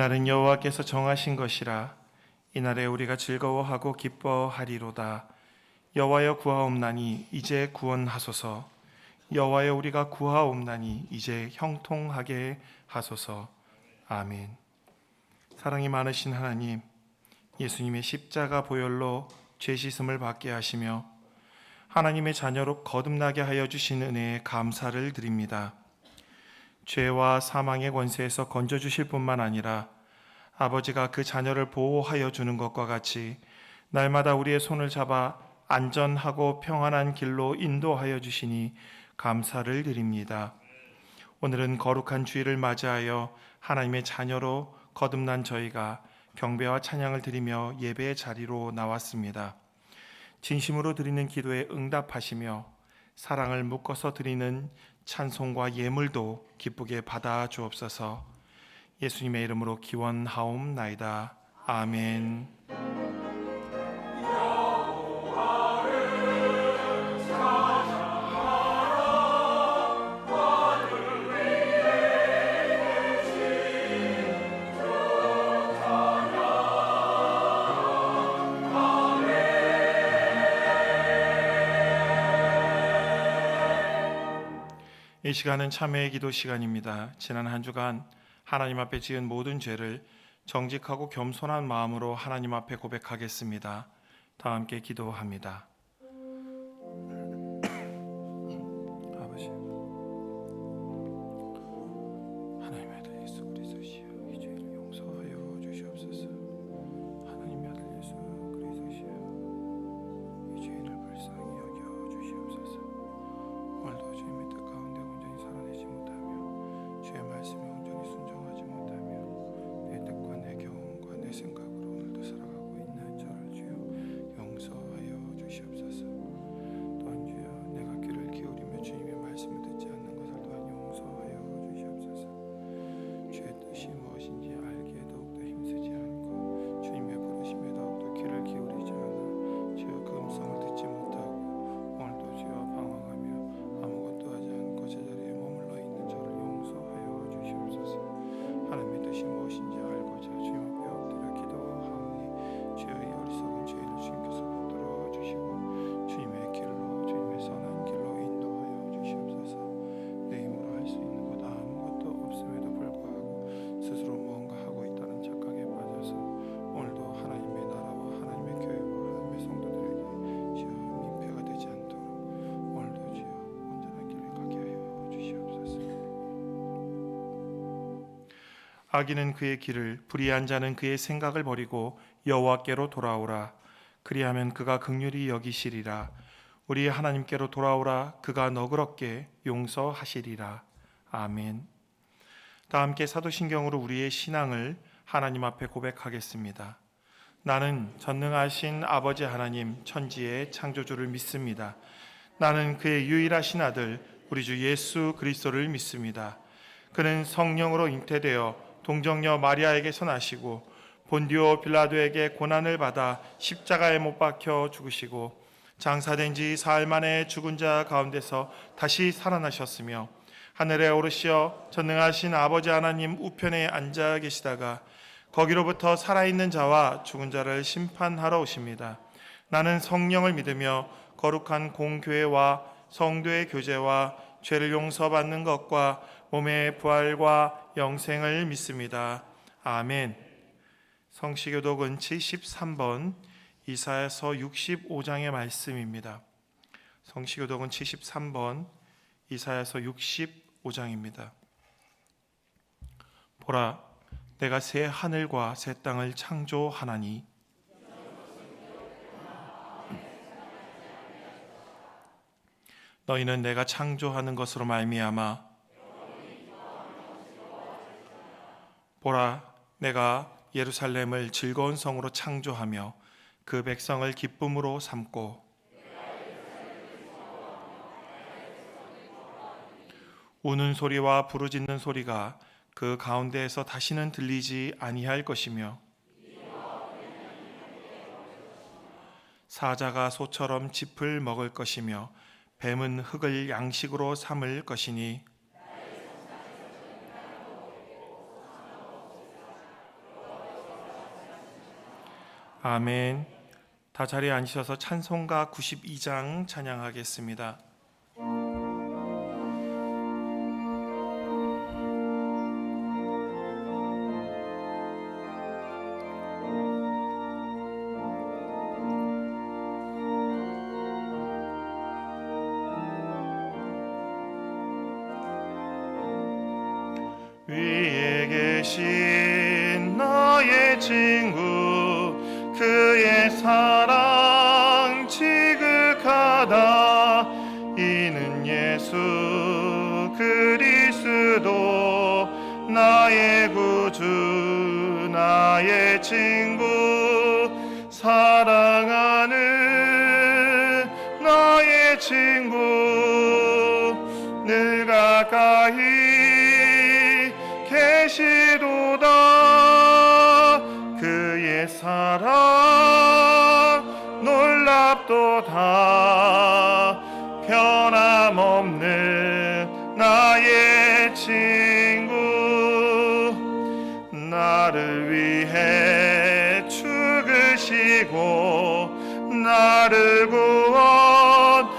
이날은 여호와께서 정하신 것이라. 이날에 우리가 즐거워하고 기뻐하리로다. 여호와여 구하옵나니 이제 구원하소서. 여호와여 우리가 구하옵나니 이제 형통하게 하소서. 아멘. 사랑이 많으신 하나님, 예수님의 십자가 보혈로 죄 씻음을 받게 하시며 하나님의 자녀로 거듭나게 하여 주신 은혜에 감사를 드립니다. 죄와 사망의 권세에서 건져주실 뿐만 아니라 아버지가 그 자녀를 보호하여 주는 것과 같이 날마다 우리의 손을 잡아 안전하고 평안한 길로 인도하여 주시니 감사를 드립니다. 오늘은 거룩한 주일을 맞이하여 하나님의 자녀로 거듭난 저희가 경배와 찬양을 드리며 예배의 자리로 나왔습니다. 진심으로 드리는 기도에 응답하시며 사랑을 묶어서 드리는 찬송과 예물도 기쁘게 받아 주옵소서. 예수님의 이름으로 기원하옵나이다. 아멘. 이 시간은 참회의 기도 시간입니다. 지난 한 주간 하나님 앞에 지은 모든 죄를 정직하고 겸손한 마음으로 하나님 앞에 고백하겠습니다. 다 함께 기도합니다. 아버지, 하나님의 아들 예수 그리스도시여, 이 죄를 용서하여 주시옵소서. 하나님의 아들 예수 그리스도시여, 이 죄를 불쌍히 여겨 주시옵소서. 오늘도 주님의 뜻 가운데 온전히 살아내지 못하며 주의 말씀에 온전히 순종하지 못하며 내 뜻과 내 경험과 내 생각으로 오늘도 살아가고 있는 저를 주여 용서하여 주시옵소서. 또한 주여 내가 귀를 기울이며 주님의 말씀을 듣지 않는 것을 또한 용서하여 주시옵소서. 주의 뜻이 무엇인지 알기에 더욱더 힘쓰지 않고 주님의 부르심에 더욱더 귀를 기울이지 않아 주여 그 음성을 듣지 못하고 오늘도 주여 방황하며 아무것도 하지 않고 제자리에 머물러 있는 저를 용서하여 주시옵소서. 하나님의 뜻이 무엇인지 알고자 주님 앞에 엎드려 기도하오니 주여 이 어리석은 죄를 주님께서 붙들어 주시고 주님의 길로, 주님의 선한 길로 인도하여 주시옵소서. 내 힘으로 할 수 있는 것 아무것도 없음에도 불구하고 스스로 무언가 하고 있다는 착각에 빠져서 오늘도 하나님의 나라와 하나님의 교회와 하나님의 성도들에게 주여 민폐가 되지 않도록 오늘도 주여 온전한 길을 가게 하여 주시옵소서. 악인은 그의 길을, 불의한 자는 그의 생각을 버리고 여호와께로 돌아오라. 그리하면 그가 긍휼히 여기시리라. 우리 하나님께로 돌아오라. 그가 너그럽게 용서하시리라. 아멘. 다 함께 사도신경으로 우리의 신앙을 하나님 앞에 고백하겠습니다. 나는 전능하신 아버지 하나님 천지의 창조주를 믿습니다. 나는 그의 유일하신 아들 우리 주 예수 그리스도를 믿습니다. 그는 성령으로 잉태되어 동정녀 마리아에게서 나시고 본디오 빌라도에게 고난을 받아 십자가에 못 박혀 죽으시고 장사된 지 사흘 만에 죽은 자 가운데서 다시 살아나셨으며 하늘에 오르시어 전능하신 아버지 하나님 우편에 앉아 계시다가 거기로부터 살아있는 자와 죽은 자를 심판하러 오십니다. 나는 성령을 믿으며 거룩한 공교회와 성도의 교제와 죄를 용서받는 것과 몸의 부활과 영생을 믿습니다. 아멘. 성시교독은 73번 이사야서 65장의 말씀입니다. 성시교독은 73번 이사야서 65장입니다. 보라, 내가 새 하늘과 새 땅을 창조하나니 너희는 내가 창조하는 것으로 말미암아 보라, 내가 예루살렘을 즐거운 성으로 창조하며 그 백성을 기쁨으로 삼고 우는 소리와 부르짖는 소리가 그 가운데에서 다시는 들리지 아니할 것이며 사자가 소처럼 짚을 먹을 것이며 뱀은 흙을 양식으로 삼을 것이니 아멘. 다 자리에 앉으셔서 찬송가 92장 찬양하겠습니다. 위에 계신 나의 친구, 그의 사랑 지극하다. 이는 예수 그리스도 나의 구주, 나의 친구, 사랑하는 나의 친구, 늘 가까이 계시도다. 그의 사랑 놀랍도다. 변함없는 나의 친구, 나를 위해 죽으시고 나를 구원하셨으니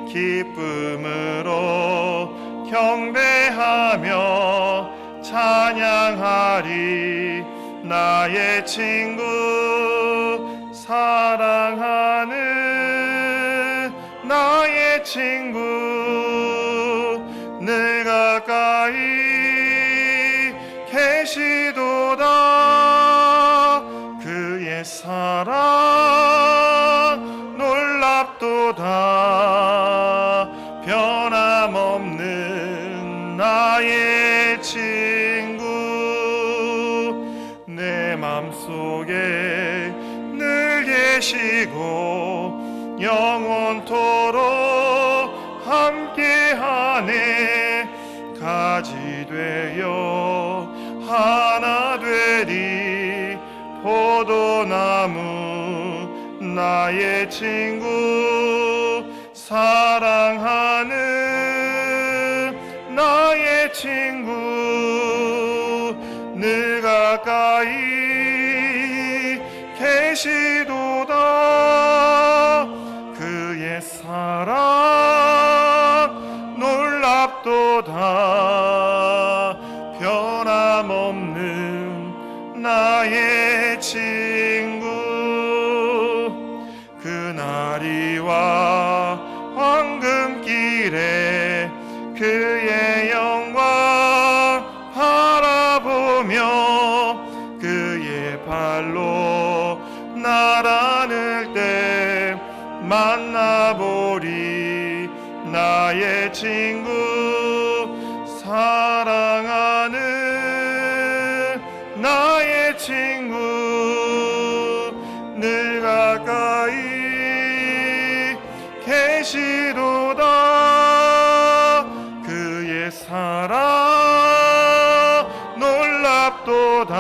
기쁨으로 경배하며 찬양하리. 나의 친구, 사랑하는 나의 친구, 늘 가까이 계시도다. 그의 사랑 놀랍도다. 변함없는 나의 친구, 내 맘속에 늘 계시고 영원토록 함께하네. 가지 되어 하나 되리 포도나무, 나의 친구, 사랑하는 나의 친구, 늘 가까이 계시도다. 그의 사랑 놀랍도다. 변함없는 나의 친구, 그날이와 황금길에 그의 영광 바라보며 그의 발로 나라를 때 만나보리. 나의 친구, 사랑하는 나의 친구, 늘 가까이 계시도다. 그의 사랑 놀랍도다.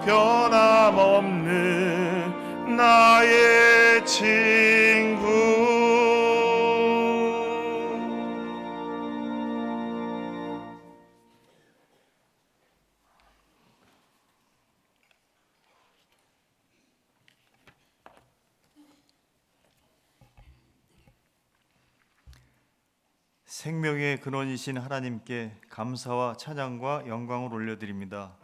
변함없는 나의 친구. 생명의 근원이신 하나님께 감사와 찬양과 영광을 올려드립니다.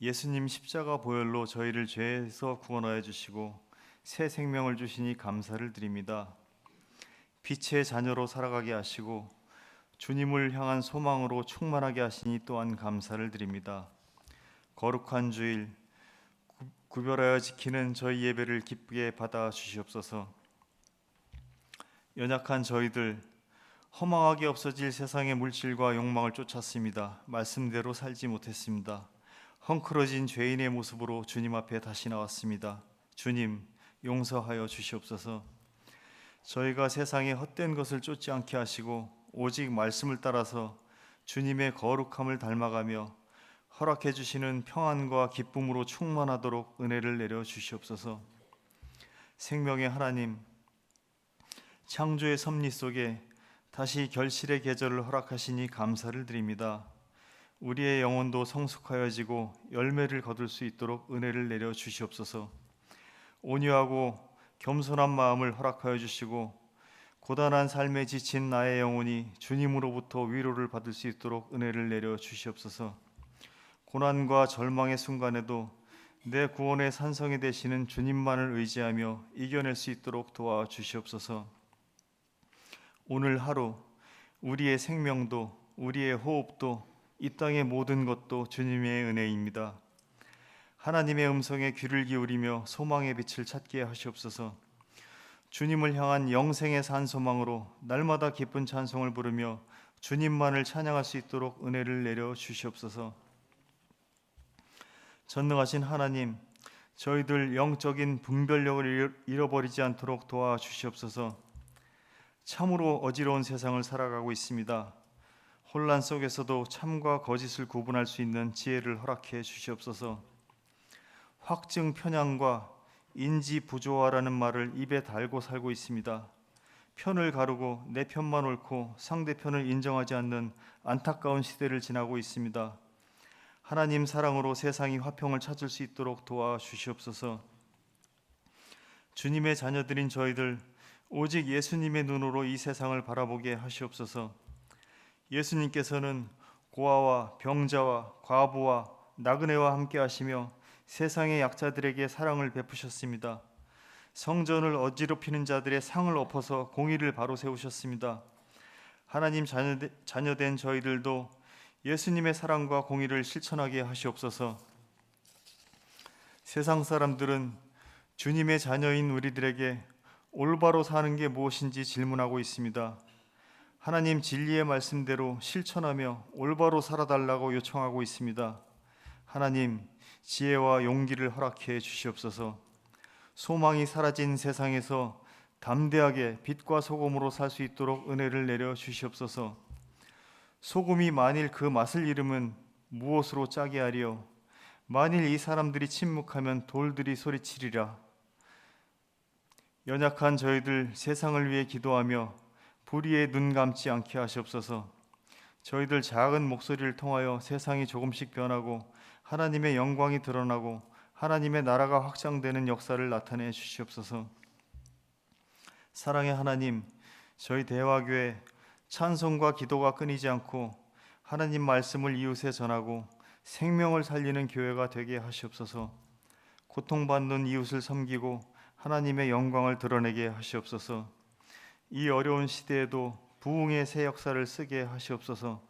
예수님 십자가 보혈로 저희를 죄에서 구원하여 주시고 새 생명을 주시니 감사를 드립니다. 빛의 자녀로 살아가게 하시고 주님을 향한 소망으로 충만하게 하시니 또한 감사를 드립니다. 거룩한 주일 구별하여 지키는 저희 예배를 기쁘게 받아 주시옵소서. 연약한 저희들, 허망하게 없어질 세상의 물질과 욕망을 쫓았습니다. 말씀대로 살지 못했습니다. 헝클어진 죄인의 모습으로 주님 앞에 다시 나왔습니다. 주님, 용서하여 주시옵소서. 저희가 세상의 헛된 것을 쫓지 않게 하시고 오직 말씀을 따라서 주님의 거룩함을 닮아가며 허락해 주시는 평안과 기쁨으로 충만하도록 은혜를 내려 주시옵소서. 생명의 하나님, 창조의 섭리 속에 다시 결실의 계절을 허락하시니 감사를 드립니다. 우리의 영혼도 성숙하여지고 열매를 거둘 수 있도록 은혜를 내려 주시옵소서. 온유하고 겸손한 마음을 허락하여 주시고 고단한 삶에 지친 나의 영혼이 주님으로부터 위로를 받을 수 있도록 은혜를 내려 주시옵소서. 고난과 절망의 순간에도 내 구원의 산성이 되시는 주님만을 의지하며 이겨낼 수 있도록 도와주시옵소서. 오늘 하루 우리의 생명도 우리의 호흡도 이 땅의 모든 것도 주님의 은혜입니다. 하나님의 음성에 귀를 기울이며 소망의 빛을 찾게 하시옵소서. 주님을 향한 영생의 산 소망으로 날마다 기쁜 찬송을 부르며 주님만을 찬양할 수 있도록 은혜를 내려 주시옵소서. 전능하신 하나님, 저희들 영적인 분별력을 잃어버리지 않도록 도와주시옵소서. 참으로 어지러운 세상을 살아가고 있습니다. 혼란 속에서도 참과 거짓을 구분할 수 있는 지혜를 허락해 주시옵소서. 확증 편향과 인지 부조화라는 말을 입에 달고 살고 있습니다. 편을 가르고 내 편만 옳고 상대편을 인정하지 않는 안타까운 시대를 지나고 있습니다. 하나님 사랑으로 세상이 화평을 찾을 수 있도록 도와주시옵소서. 주님의 자녀들인 저희들 오직 예수님의 눈으로 이 세상을 바라보게 하시옵소서. 예수님께서는 고아와 병자와 과부와 나그네와 함께 하시며 세상의 약자들에게 사랑을 베푸셨습니다. 성전을 어지럽히는 자들의 상을 엎어서 공의를 바로 세우셨습니다. 하나님 자녀된 저희들도 예수님의 사랑과 공의를 실천하게 하시옵소서. 세상 사람들은 주님의 자녀인 우리들에게 올바로 사는 게 무엇인지 질문하고 있습니다. 하나님 진리의 말씀대로 실천하며 올바로 살아달라고 요청하고 있습니다. 하나님 지혜와 용기를 허락해 주시옵소서. 소망이 사라진 세상에서 담대하게 빛과 소금으로 살 수 있도록 은혜를 내려 주시옵소서. 소금이 만일 그 맛을 잃으면 무엇으로 짜게 하리요? 만일 이 사람들이 침묵하면 돌들이 소리치리라. 연약한 저희들 세상을 위해 기도하며 불의에 눈 감지 않게 하시옵소서. 저희들 작은 목소리를 통하여 세상이 조금씩 변하고 하나님의 영광이 드러나고 하나님의 나라가 확장되는 역사를 나타내 주시옵소서. 사랑의 하나님, 저희 대화교회 찬송과 기도가 끊이지 않고 하나님 말씀을 이웃에 전하고 생명을 살리는 교회가 되게 하시옵소서. 고통받는 이웃을 섬기고 하나님의 영광을 드러내게 하시옵소서. 이 어려운 시대에도 부흥의 새 역사를 쓰게 하시옵소서.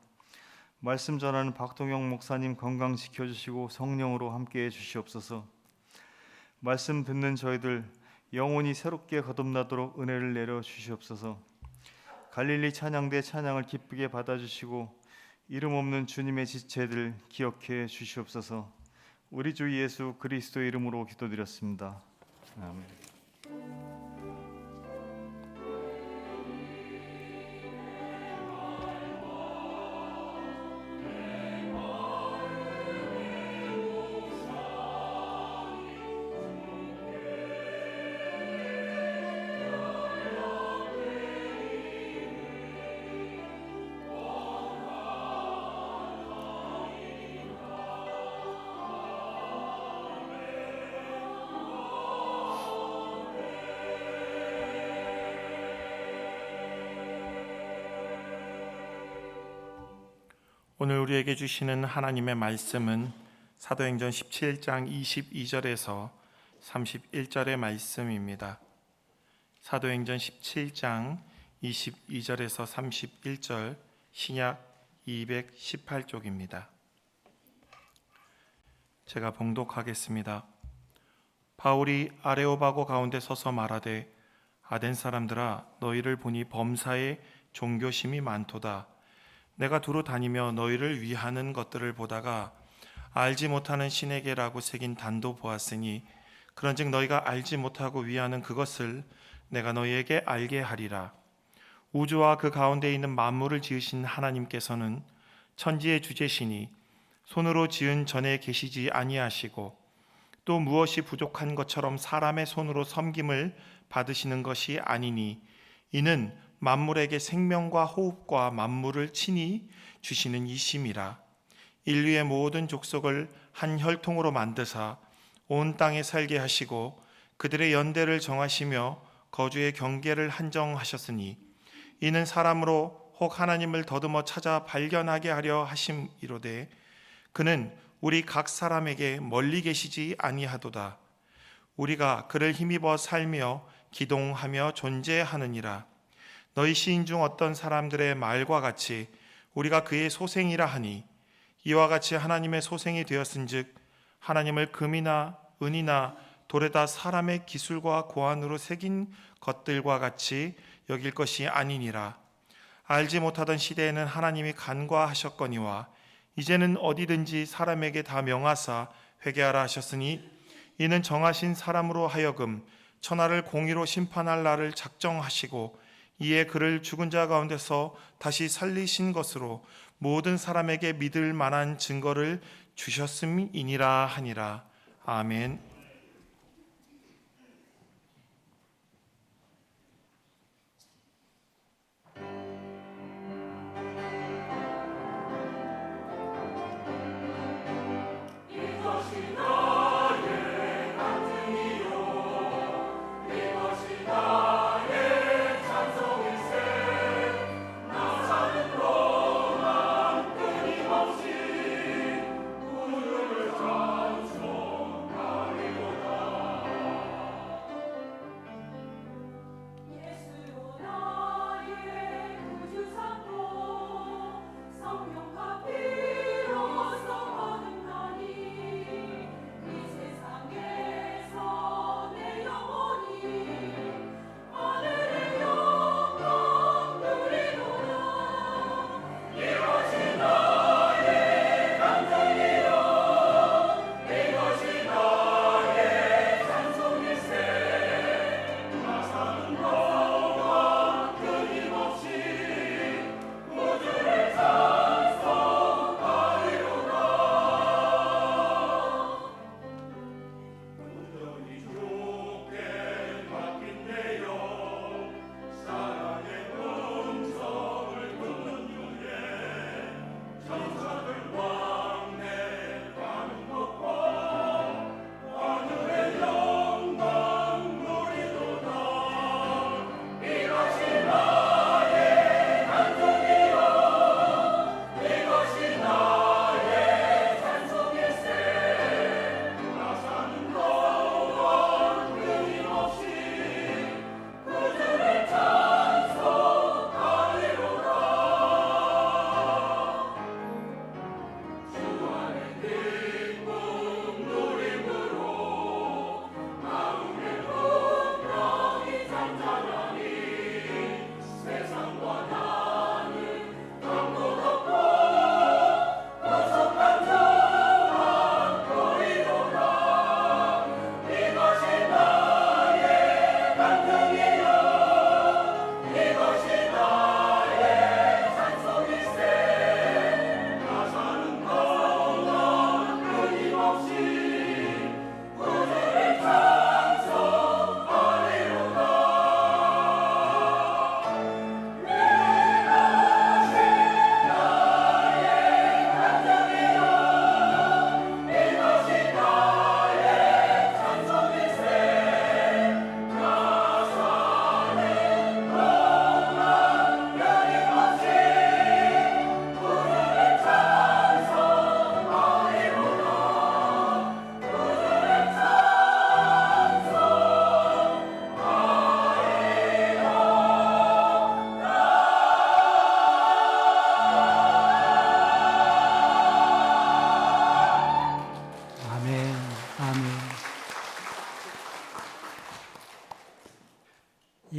말씀 전하는 박동영 목사님 건강 지켜주시고 성령으로 함께해 주시옵소서. 말씀 듣는 저희들 영혼이 새롭게 거듭나도록 은혜를 내려 주시옵소서. 갈릴리 찬양대 찬양을 기쁘게 받아주시고 이름 없는 주님의 지체들 기억해 주시옵소서. 우리 주 예수 그리스도 이름으로 기도드렸습니다. 아멘. 오늘 우리에게 주시는 하나님의 말씀은 사도행전 17장 22절에서 31절의 말씀입니다. 사도행전 17장 22절에서 31절 신약 218쪽입니다. 제가 봉독하겠습니다. 바울이 아레오바고 가운데 서서 말하되 아덴 사람들아 너희를 보니 범사에 종교심이 많도다. 내가 두루 다니며 너희를 위하는 것들을 보다가 알지 못하는 신에게라고 새긴 단도 보았으니 그런즉 너희가 알지 못하고 위하는 그것을 내가 너희에게 알게 하리라. 우주와 그 가운데 있는 만물을 지으신 하나님께서는 천지의 주제시니 손으로 지은 전에 계시지 아니하시고 또 무엇이 부족한 것처럼 사람의 손으로 섬김을 받으시는 것이 아니니 이는 만물에게 생명과 호흡과 만물을 친히 주시는 이심이라. 인류의 모든 족속을 한 혈통으로 만드사 온 땅에 살게 하시고 그들의 연대를 정하시며 거주의 경계를 한정하셨으니 이는 사람으로 혹 하나님을 더듬어 찾아 발견하게 하려 하심이로되 그는 우리 각 사람에게 멀리 계시지 아니하도다. 우리가 그를 힘입어 살며 기동하며 존재하느니라. 너희 시인 중 어떤 사람들의 말과 같이 우리가 그의 소생이라 하니 이와 같이 하나님의 소생이 되었은즉 하나님을 금이나 은이나 돌에다 사람의 기술과 고안으로 새긴 것들과 같이 여길 것이 아니니라. 알지 못하던 시대에는 하나님이 간과하셨거니와 이제는 어디든지 사람에게 다 명하사 회개하라 하셨으니 이는 정하신 사람으로 하여금 천하를 공의로 심판할 날을 작정하시고 이에 그를 죽은 자 가운데서 다시 살리신 것으로 모든 사람에게 믿을 만한 증거를 주셨음이니라 하니라. 아멘.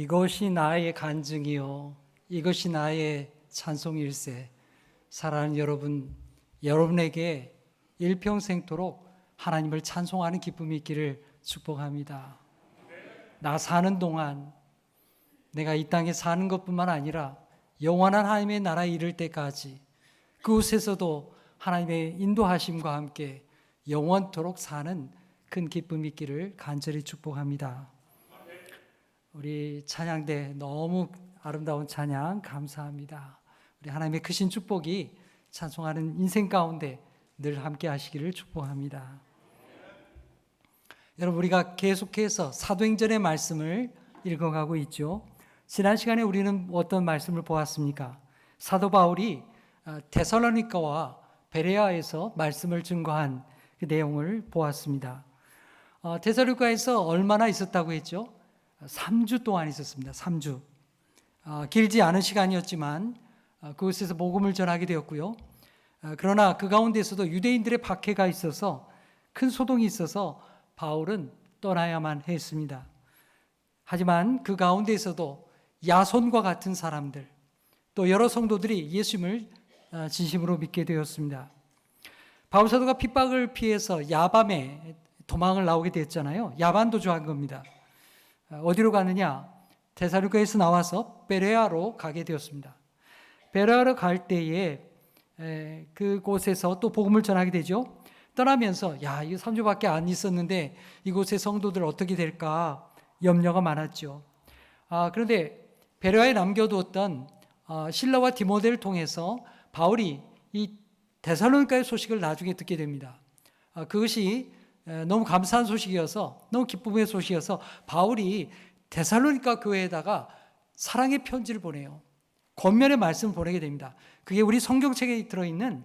이것이 나의 간증이요 이것이 나의 찬송일세. 사랑하는 여러분, 여러분에게 일평생토록 하나님을 찬송하는 기쁨이 있기를 축복합니다. 나 사는 동안 내가 이 땅에 사는 것뿐만 아니라 영원한 하나님의 나라에 이를 때까지 그곳에서도 하나님의 인도하심과 함께 영원토록 사는 큰 기쁨이 있기를 간절히 축복합니다. 우리 찬양대 너무 아름다운 찬양 감사합니다. 우리 하나님의 크신 축복이 찬송하는 인생 가운데 늘 함께 하시기를 축복합니다. 여러분, 우리가 계속해서 사도행전의 말씀을 읽어가고 있죠. 지난 시간에 우리는 어떤 말씀을 보았습니까? 사도 바울이 데살로니가와 베레아에서 말씀을 증거한 그 내용을 보았습니다. 데살로니가에서 얼마나 있었다고 했죠? 3주 동안 있었습니다. 3주. 길지 않은 시간이었지만 그곳에서 복음을 전하게 되었고요. 그러나 그 가운데서도 유대인들의 박해가 있어서 큰 소동이 있어서 바울은 떠나야만 했습니다. 하지만 그 가운데에서도 야손과 같은 사람들, 또 여러 성도들이 예수님을 진심으로 믿게 되었습니다. 바울 사도가 핍박을 피해서 야밤에 도망을 나오게 됐잖아요. 야반도주한 겁니다. 어디로 가느냐? 데살로니가에서 나와서 베레아로 가게 되었습니다. 베레아로 갈 때에 그곳에서 또 복음을 전하게 되죠. 떠나면서 이거 3주밖에 안 있었는데 이곳의 성도들 어떻게 될까 염려가 많았죠. 그런데 베레아에 남겨두었던 실라와 디모데를 통해서 바울이 이 데살로니가의 소식을 나중에 듣게 됩니다. 그것이 너무 감사한 소식이어서, 너무 기쁨의 소식이어서 바울이 데살로니가 교회에다가 사랑의 편지를 보내요. 권면의 말씀을 보내게 됩니다. 그게 우리 성경책에 들어있는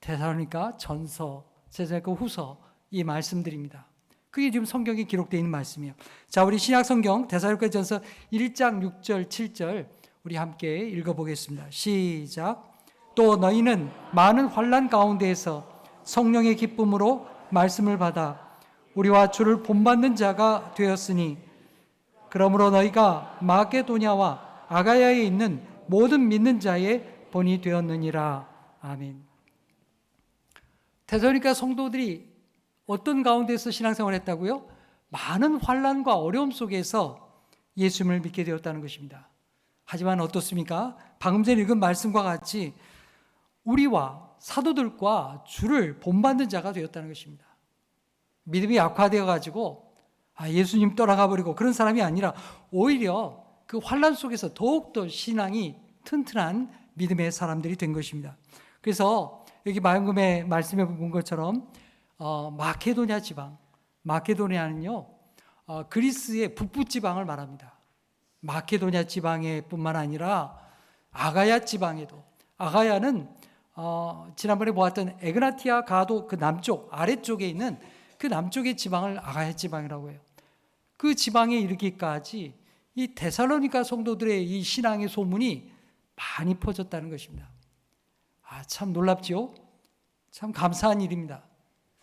데살로니가 전서, 데살로니가 후서 이 말씀들입니다. 그게 지금 성경에 기록되어 있는 말씀이에요. 자, 우리 신약 성경 데살로니가 전서 1장 6절 7절 우리 함께 읽어보겠습니다. 시작. 또 너희는 많은 환난 가운데에서 성령의 기쁨으로 말씀을 받아 우리와 주를 본받는 자가 되었으니 그러므로 너희가 마게도냐와 아가야에 있는 모든 믿는 자의 본이 되었느니라. 아멘. 데살로니가 성도들이 어떤 가운데서 신앙생활을 했다고요? 많은 환난과 어려움 속에서 예수님을 믿게 되었다는 것입니다. 하지만 어떻습니까? 방금 전에 읽은 말씀과 같이 우리와 사도들과 주를 본받는 자가 되었다는 것입니다. 믿음이 약화되어 가지고 예수님 떠나가 버리고 그런 사람이 아니라 오히려 그 환난 속에서 더욱더 신앙이 튼튼한 믿음의 사람들이 된 것입니다. 그래서 여기 말씀에 본 것처럼 마케도냐 지방, 마케도냐는요 그리스의 북부 지방을 말합니다. 마케도냐 지방에 뿐만 아니라 아가야 지방에도, 아가야는 지난번에 보았던 에그나티아 가도 그 남쪽 아래쪽에 있는 그 남쪽의 지방을 아가야 지방이라고 해요. 그 지방에 이르기까지 이 데살로니가 성도들의 이 신앙의 소문이 많이 퍼졌다는 것입니다. 참 놀랍지요? 참 감사한 일입니다.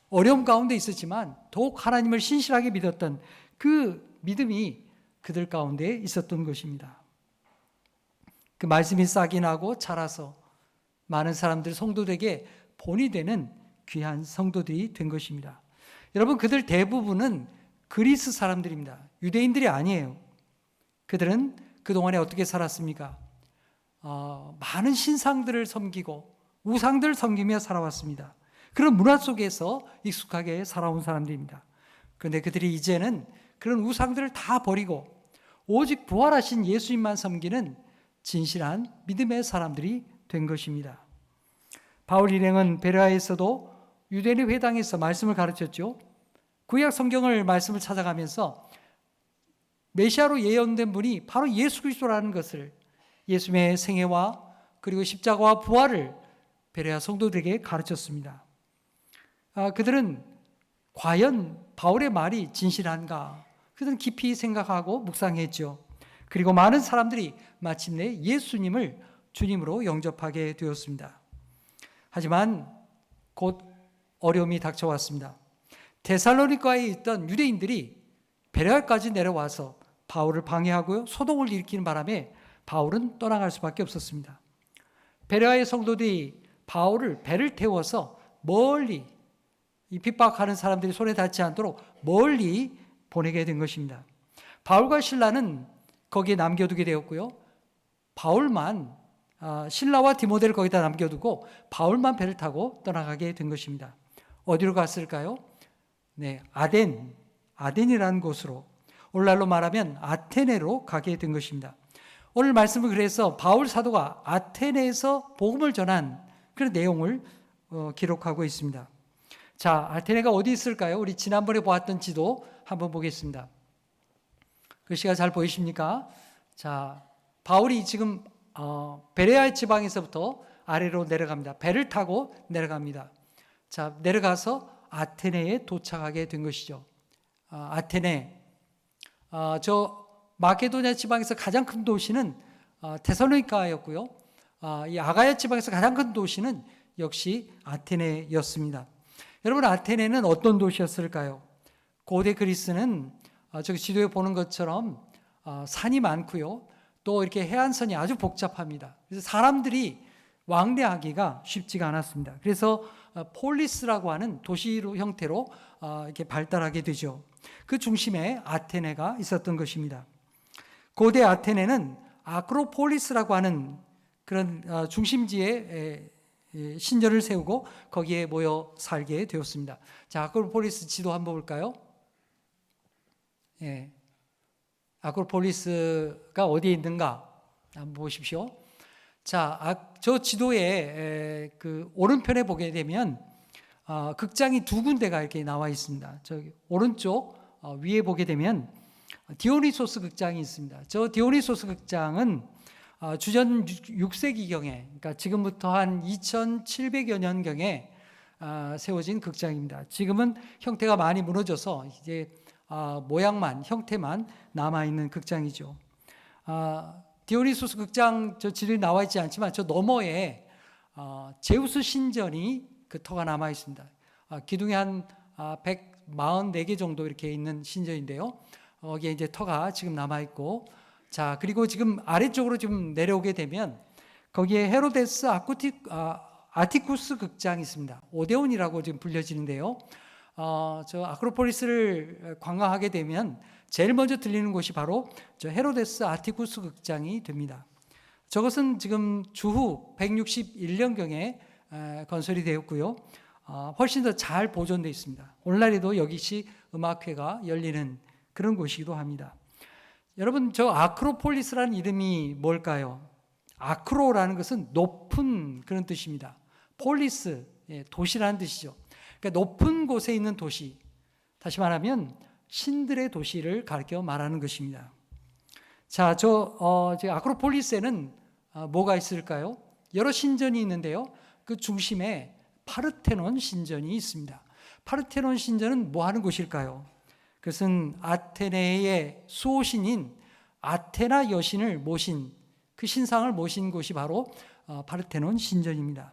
어려움 가운데 있었지만 더욱 하나님을 신실하게 믿었던 그 믿음이 그들 가운데 있었던 것입니다. 그 말씀이 싹이 나고 자라서 많은 사람들 성도들에게 본이 되는 귀한 성도들이 된 것입니다. 여러분, 그들 대부분은 그리스 사람들입니다. 유대인들이 아니에요. 그들은 그동안에 어떻게 살았습니까? 많은 신상들을 섬기고 우상들을 섬기며 살아왔습니다. 그런 문화 속에서 익숙하게 살아온 사람들입니다. 그런데 그들이 이제는 그런 우상들을 다 버리고 오직 부활하신 예수님만 섬기는 진실한 믿음의 사람들이 된 것입니다. 바울 일행은 베레아에서도 유대인의 회당에서 말씀을 가르쳤죠. 구약 성경을 말씀을 찾아가면서 메시아로 예언된 분이 바로 예수 그리스도라는 것을, 예수님의 생애와 그리고 십자가와 부활을 베레아 성도들에게 가르쳤습니다. 그들은 과연 바울의 말이 진실한가? 그들은 깊이 생각하고 묵상했죠. 그리고 많은 사람들이 마침내 예수님을 주님으로 영접하게 되었습니다. 하지만 곧 어려움이 닥쳐왔습니다. 데살로니가에 있던 유대인들이 베레아까지 내려와서 바울을 방해하고요, 소동을 일으키는 바람에 바울은 떠나갈 수밖에 없었습니다. 베레아의 성도들이 바울을 배를 태워서 멀리, 이 핍박하는 사람들이 손에 닿지 않도록 멀리 보내게 된 것입니다. 바울과 신라는 거기에 남겨두게 되었고요. 바울만, 신라와 디모데를 거기다 남겨두고 바울만 배를 타고 떠나가게 된 것입니다. 어디로 갔을까요? 네, 아덴이라는 곳으로, 오늘날로 말하면 아테네로 가게 된 것입니다. 오늘 말씀을 그래서 바울 사도가 아테네에서 복음을 전한 그런 내용을 기록하고 있습니다. 자, 아테네가 어디 있을까요? 우리 지난번에 보았던 지도 한번 보겠습니다. 글씨가 잘 보이십니까? 자, 바울이 지금 베레아 지방에서부터 아래로 내려갑니다. 배를 타고 내려갑니다. 자, 내려가서 아테네에 도착하게 된 것이죠. 아테네, 저 마케도니아 지방에서 가장 큰 도시는 데살로니가였고요. 이 아가야 지방에서 가장 큰 도시는 역시 아테네였습니다. 여러분, 아테네는 어떤 도시였을까요? 고대 그리스는 저기 지도에 보는 것처럼 산이 많고요. 또 이렇게 해안선이 아주 복잡합니다. 그래서 사람들이 왕래하기가 쉽지가 않았습니다. 그래서 폴리스라고 하는 도시로 형태로 이렇게 발달하게 되죠. 그 중심에 아테네가 있었던 것입니다. 고대 아테네는 아크로폴리스라고 하는 그런 중심지에 신전을 세우고 거기에 모여 살게 되었습니다. 자, 아크로폴리스 지도 한번 볼까요? 예. 아크로폴리스가 어디에 있는가 한번 보십시오. 자, 저 지도에 그 오른편에 보게 되면 극장이 두 군데가 이렇게 나와 있습니다. 저기 오른쪽 위에 보게 되면 디오니소스 극장이 있습니다. 저 디오니소스 극장은 주전 6세기경에, 그러니까 지금부터 한 2700여 년경에 세워진 극장입니다. 지금은 형태가 많이 무너져서 이제 모양만, 형태만 남아있는 극장이죠. 디오니소스 극장 저 지도에 나와 있지 않지만 저 너머에 제우스 신전이 그 터가 남아 있습니다. 기둥이 한 144개 정도 이렇게 있는 신전인데요. 거기에 이제 터가 지금 남아 있고, 자, 그리고 지금 아래쪽으로 좀 내려오게 되면 거기에 헤로데스 아티쿠스 극장이 있습니다. 오데온이라고 지금 불려지는데요. 저 아크로폴리스를 관광하게 되면 제일 먼저 들리는 곳이 바로 저 헤로데스 아티쿠스 극장이 됩니다. 저것은 지금 주후 161년경에 건설이 되었고요. 훨씬 더 잘 보존되어 있습니다. 오늘날에도 여기시 음악회가 열리는 그런 곳이기도 합니다. 여러분, 저 아크로폴리스라는 이름이 뭘까요? 아크로라는 것은 높은 그런 뜻입니다. 폴리스, 도시라는 뜻이죠. 그러니까 높은 곳에 있는 도시, 다시 말하면 신들의 도시를 가리켜 말하는 것입니다. 자, 저 아크로폴리스에는 뭐가 있을까요? 여러 신전이 있는데요. 그 중심에 파르테논 신전이 있습니다. 파르테논 신전은 뭐 하는 곳일까요? 그것은 아테네의 수호신인 아테나 여신을 모신, 그 신상을 모신 곳이 바로 파르테논 신전입니다.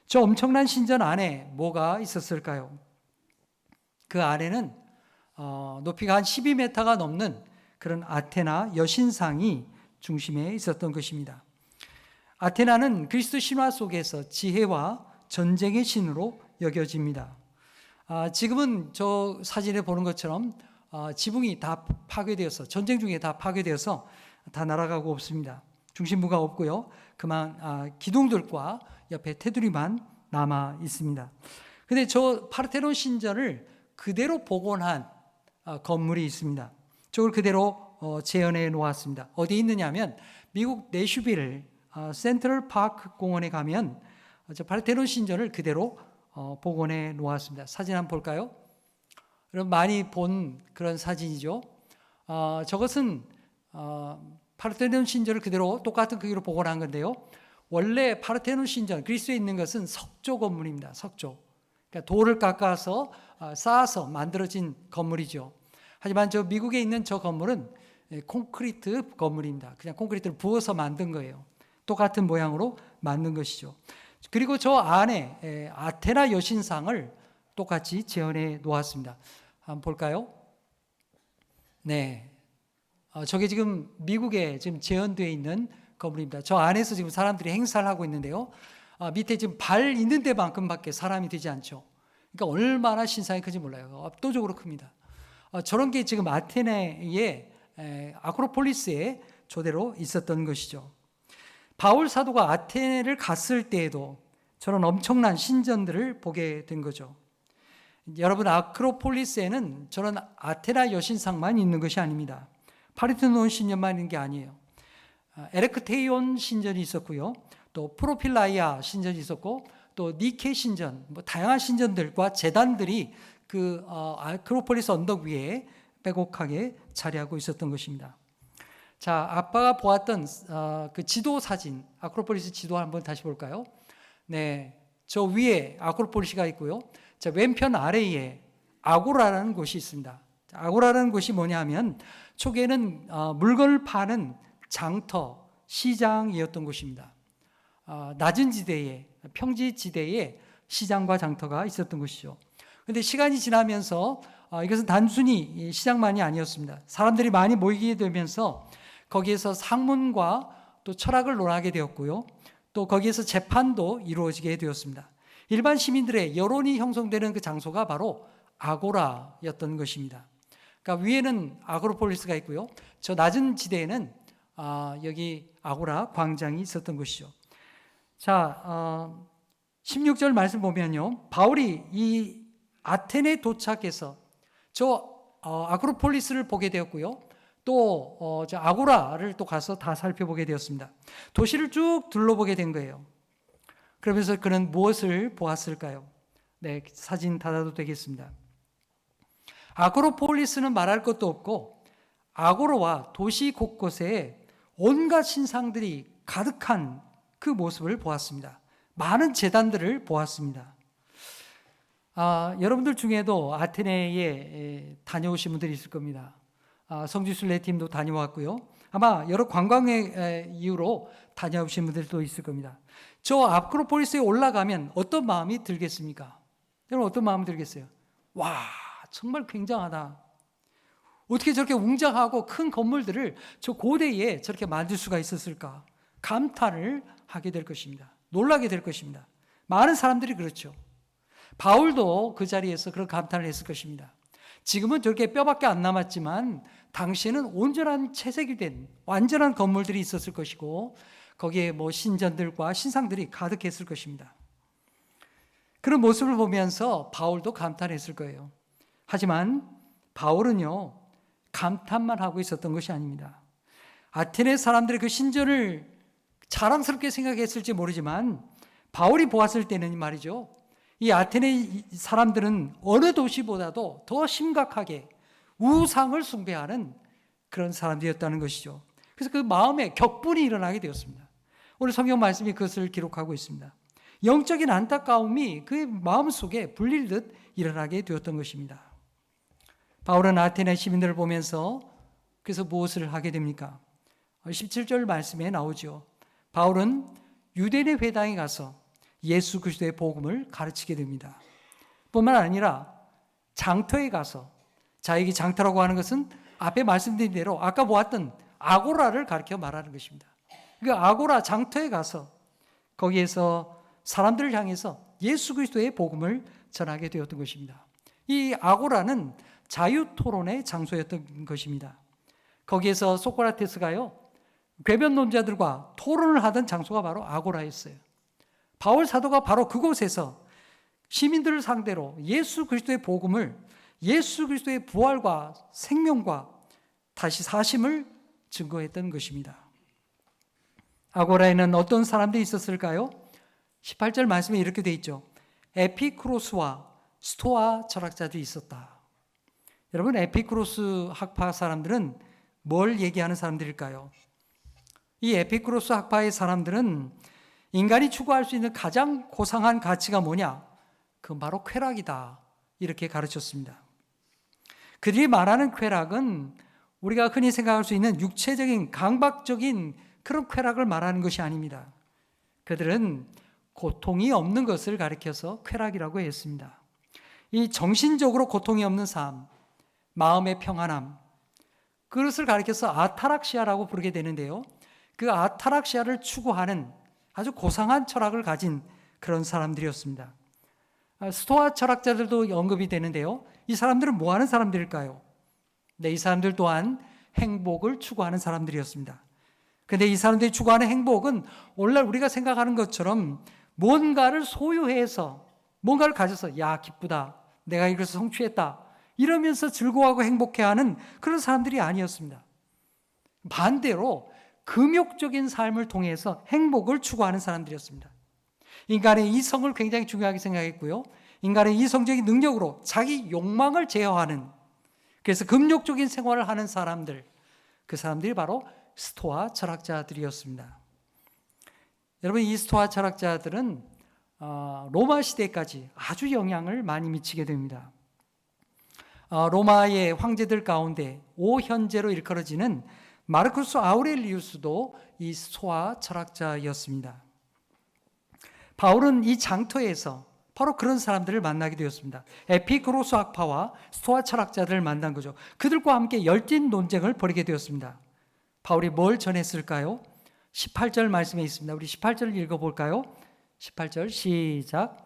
저 엄청난 신전 안에 뭐가 있었을까요? 그 안에는 높이가 한 12m가 넘는 그런 아테나 여신상이 중심에 있었던 것입니다. 아테나는 그리스도 신화 속에서 지혜와 전쟁의 신으로 여겨집니다. 지금은 저 사진에 보는 것처럼 지붕이 다 파괴되어서, 전쟁 중에 다 파괴되어서 다 날아가고 없습니다. 중심부가 없고요. 그만 기둥들과 옆에 테두리만 남아 있습니다. 근데 저 파르테논 신전을 그대로 복원한 건물이 있습니다. 저걸 그대로 재현해 놓았습니다. 어디 있느냐면 미국 내슈빌 센트럴 파크 공원에 가면 저 파르테논 신전을 그대로 복원해 놓았습니다. 사진 한번 볼까요? 여러분 많이 본 그런 사진이죠. 저것은 파르테논 신전을 그대로 똑같은 크기로 복원한 건데요. 원래 파르테논 신전, 그리스에 있는 것은 석조 건물입니다. 석조. 그러니까 돌을 깎아서 쌓아서 만들어진 건물이죠. 하지만 저 미국에 있는 저 건물은 콘크리트 건물입니다. 그냥 콘크리트를 부어서 만든 거예요. 똑같은 모양으로 만든 것이죠. 그리고 저 안에 아테나 여신상을 똑같이 재현해 놓았습니다. 한번 볼까요? 네. 저게 지금 미국에 지금 재현되어 있는 건물입니다. 저 안에서 지금 사람들이 행사를 하고 있는데요. 밑에 지금 발 있는 데만큼밖에 사람이 되지 않죠. 그러니까 얼마나 신상이 큰지 몰라요. 압도적으로 큽니다. 저런 게 지금 아테네의 아크로폴리스의 조대로 있었던 것이죠. 바울 사도가 아테네를 갔을 때에도 저런 엄청난 신전들을 보게 된 거죠. 여러분, 아크로폴리스에는 저런 아테나 여신상만 있는 것이 아닙니다. 파르테논 신전만 있는 게 아니에요. 에레크테이온 신전이 있었고요. 또 프로필라이아 신전이 있었고, 또 니케 신전, 뭐 다양한 신전들과 제단들이 그 아크로폴리스 언덕 위에 빼곡하게 자리하고 있었던 것입니다. 자, 아빠가 보았던 그 지도 사진, 아크로폴리스 지도 한번 다시 볼까요? 네, 저 위에 아크로폴리스가 있고요. 자, 왼편 아래에 아고라라는 곳이 있습니다. 아고라라는 곳이 뭐냐 하면 초기에는 물건을 파는 장터, 시장이었던 곳입니다. 낮은 지대에, 평지 지대에 시장과 장터가 있었던 곳이죠. 그런데 시간이 지나면서 이것은 단순히 시장만이 아니었습니다. 사람들이 많이 모이게 되면서 거기에서 학문과 또 철학을 논하게 되었고요. 또 거기에서 재판도 이루어지게 되었습니다. 일반 시민들의 여론이 형성되는 그 장소가 바로 아고라였던 것입니다. 그러니까 위에는 아그로폴리스가 있고요. 저 낮은 지대에는 여기 아고라 광장이 있었던 것이죠. 자, 16절 말씀 보면요. 바울이 이 아테네에 도착해서 저 아크로폴리스를 보게 되었고요. 또 저 아고라를 또 가서 다 살펴보게 되었습니다. 도시를 쭉 둘러보게 된 거예요. 그러면서 그는 무엇을 보았을까요? 네, 사진 닫아도 되겠습니다. 아크로폴리스는 말할 것도 없고 아고라와 도시 곳곳에 온갖 신상들이 가득한 그 모습을 보았습니다. 많은 제단들을 보았습니다. 여러분들 중에도 아테네에 다녀오신 분들이 있을 겁니다. 성지순례팀도 다녀왔고요. 아마 여러 관광의 이유로 다녀오신 분들도 있을 겁니다. 저 아크로폴리스에 올라가면 어떤 마음이 들겠습니까? 여러분 어떤 마음이 들겠어요? 와, 정말 굉장하다. 어떻게 저렇게 웅장하고 큰 건물들을 저 고대에 저렇게 만들 수가 있었을까? 감탄을 하게 될 것입니다. 놀라게 될 것입니다. 많은 사람들이 그렇죠. 바울도 그 자리에서 그런 감탄을 했을 것입니다. 지금은 저렇게 뼈밖에 안 남았지만 당시에는 온전한 채색이 된 완전한 건물들이 있었을 것이고 거기에 뭐 신전들과 신상들이 가득했을 것입니다. 그런 모습을 보면서 바울도 감탄했을 거예요. 하지만 바울은요, 감탄만 하고 있었던 것이 아닙니다. 아테네 사람들이 그 신전을 자랑스럽게 생각했을지 모르지만 바울이 보았을 때는 말이죠, 이 아테네 사람들은 어느 도시보다도 더 심각하게 우상을 숭배하는 그런 사람들이었다는 것이죠. 그래서 그 마음에 격분이 일어나게 되었습니다. 오늘 성경 말씀이 그것을 기록하고 있습니다. 영적인 안타까움이 그의 마음속에 불릴듯 일어나게 되었던 것입니다. 바울은 아테네 시민들을 보면서 그래서 무엇을 하게 됩니까? 17절 말씀에 나오죠. 바울은 유대인의 회당에 가서 예수 그리스도의 복음을 가르치게 됩니다. 뿐만 아니라 장터에 가서, 자, 여기 장터라고 하는 것은 앞에 말씀드린 대로 아까 보았던 아고라를 가르쳐 말하는 것입니다. 그 아고라 장터에 가서 거기에서 사람들을 향해서 예수 그리스도의 복음을 전하게 되었던 것입니다. 이 아고라는 자유토론의 장소였던 것입니다. 거기에서 소크라테스가요, 궤변론자들과 토론을 하던 장소가 바로 아고라였어요. 바울 사도가 바로 그곳에서 시민들을 상대로 예수 그리스도의 복음을, 예수 그리스도의 부활과 생명과 다시 사심을 증거했던 것입니다. 아고라에는 어떤 사람들이 있었을까요? 18절 말씀에 이렇게 되어 있죠. 에피쿠로스와 스토아 철학자들이 있었다. 여러분, 에피쿠로스 학파 사람들은 뭘 얘기하는 사람들일까요? 이 에피쿠로스 학파의 사람들은 인간이 추구할 수 있는 가장 고상한 가치가 뭐냐? 그건 바로 쾌락이다. 이렇게 가르쳤습니다. 그들이 말하는 쾌락은 우리가 흔히 생각할 수 있는 육체적인 강박적인 그런 쾌락을 말하는 것이 아닙니다. 그들은 고통이 없는 것을 가리켜서 쾌락이라고 했습니다. 이 정신적으로 고통이 없는 삶, 마음의 평안함, 그것을 가리켜서 아타락시아라고 부르게 되는데요. 그 아타락시아를 추구하는 아주 고상한 철학을 가진 그런 사람들이었습니다. 스토아 철학자들도 언급이 되는데요. 이 사람들은 뭐 하는 사람들일까요? 네, 이 사람들 또한 행복을 추구하는 사람들이었습니다. 그런데 이 사람들이 추구하는 행복은 오늘날 우리가 생각하는 것처럼 뭔가를 소유해서, 뭔가를 가져서, 야, 기쁘다, 내가 이것을 성취했다, 이러면서 즐거워하고 행복해하는 그런 사람들이 아니었습니다. 반대로 금욕적인 삶을 통해서 행복을 추구하는 사람들이었습니다. 인간의 이성을 굉장히 중요하게 생각했고요. 인간의 이성적인 능력으로 자기 욕망을 제어하는, 그래서 금욕적인 생활을 하는 사람들, 그 사람들이 바로 스토아 철학자들이었습니다. 여러분, 이 스토아 철학자들은 로마 시대까지 아주 영향을 많이 미치게 됩니다. 로마의 황제들 가운데 오현제로 일컬어지는 마르쿠스 아우렐리우스도 이 스토아 철학자였습니다. 바울은 이 장터에서 바로 그런 사람들을 만나게 되었습니다. 에피쿠로스 학파와 스토아 철학자들을 만난 거죠. 그들과 함께 열띤 논쟁을 벌이게 되었습니다. 바울이 뭘 전했을까요? 18절 말씀에 있습니다. 우리 18절을 읽어볼까요? 18절 시작.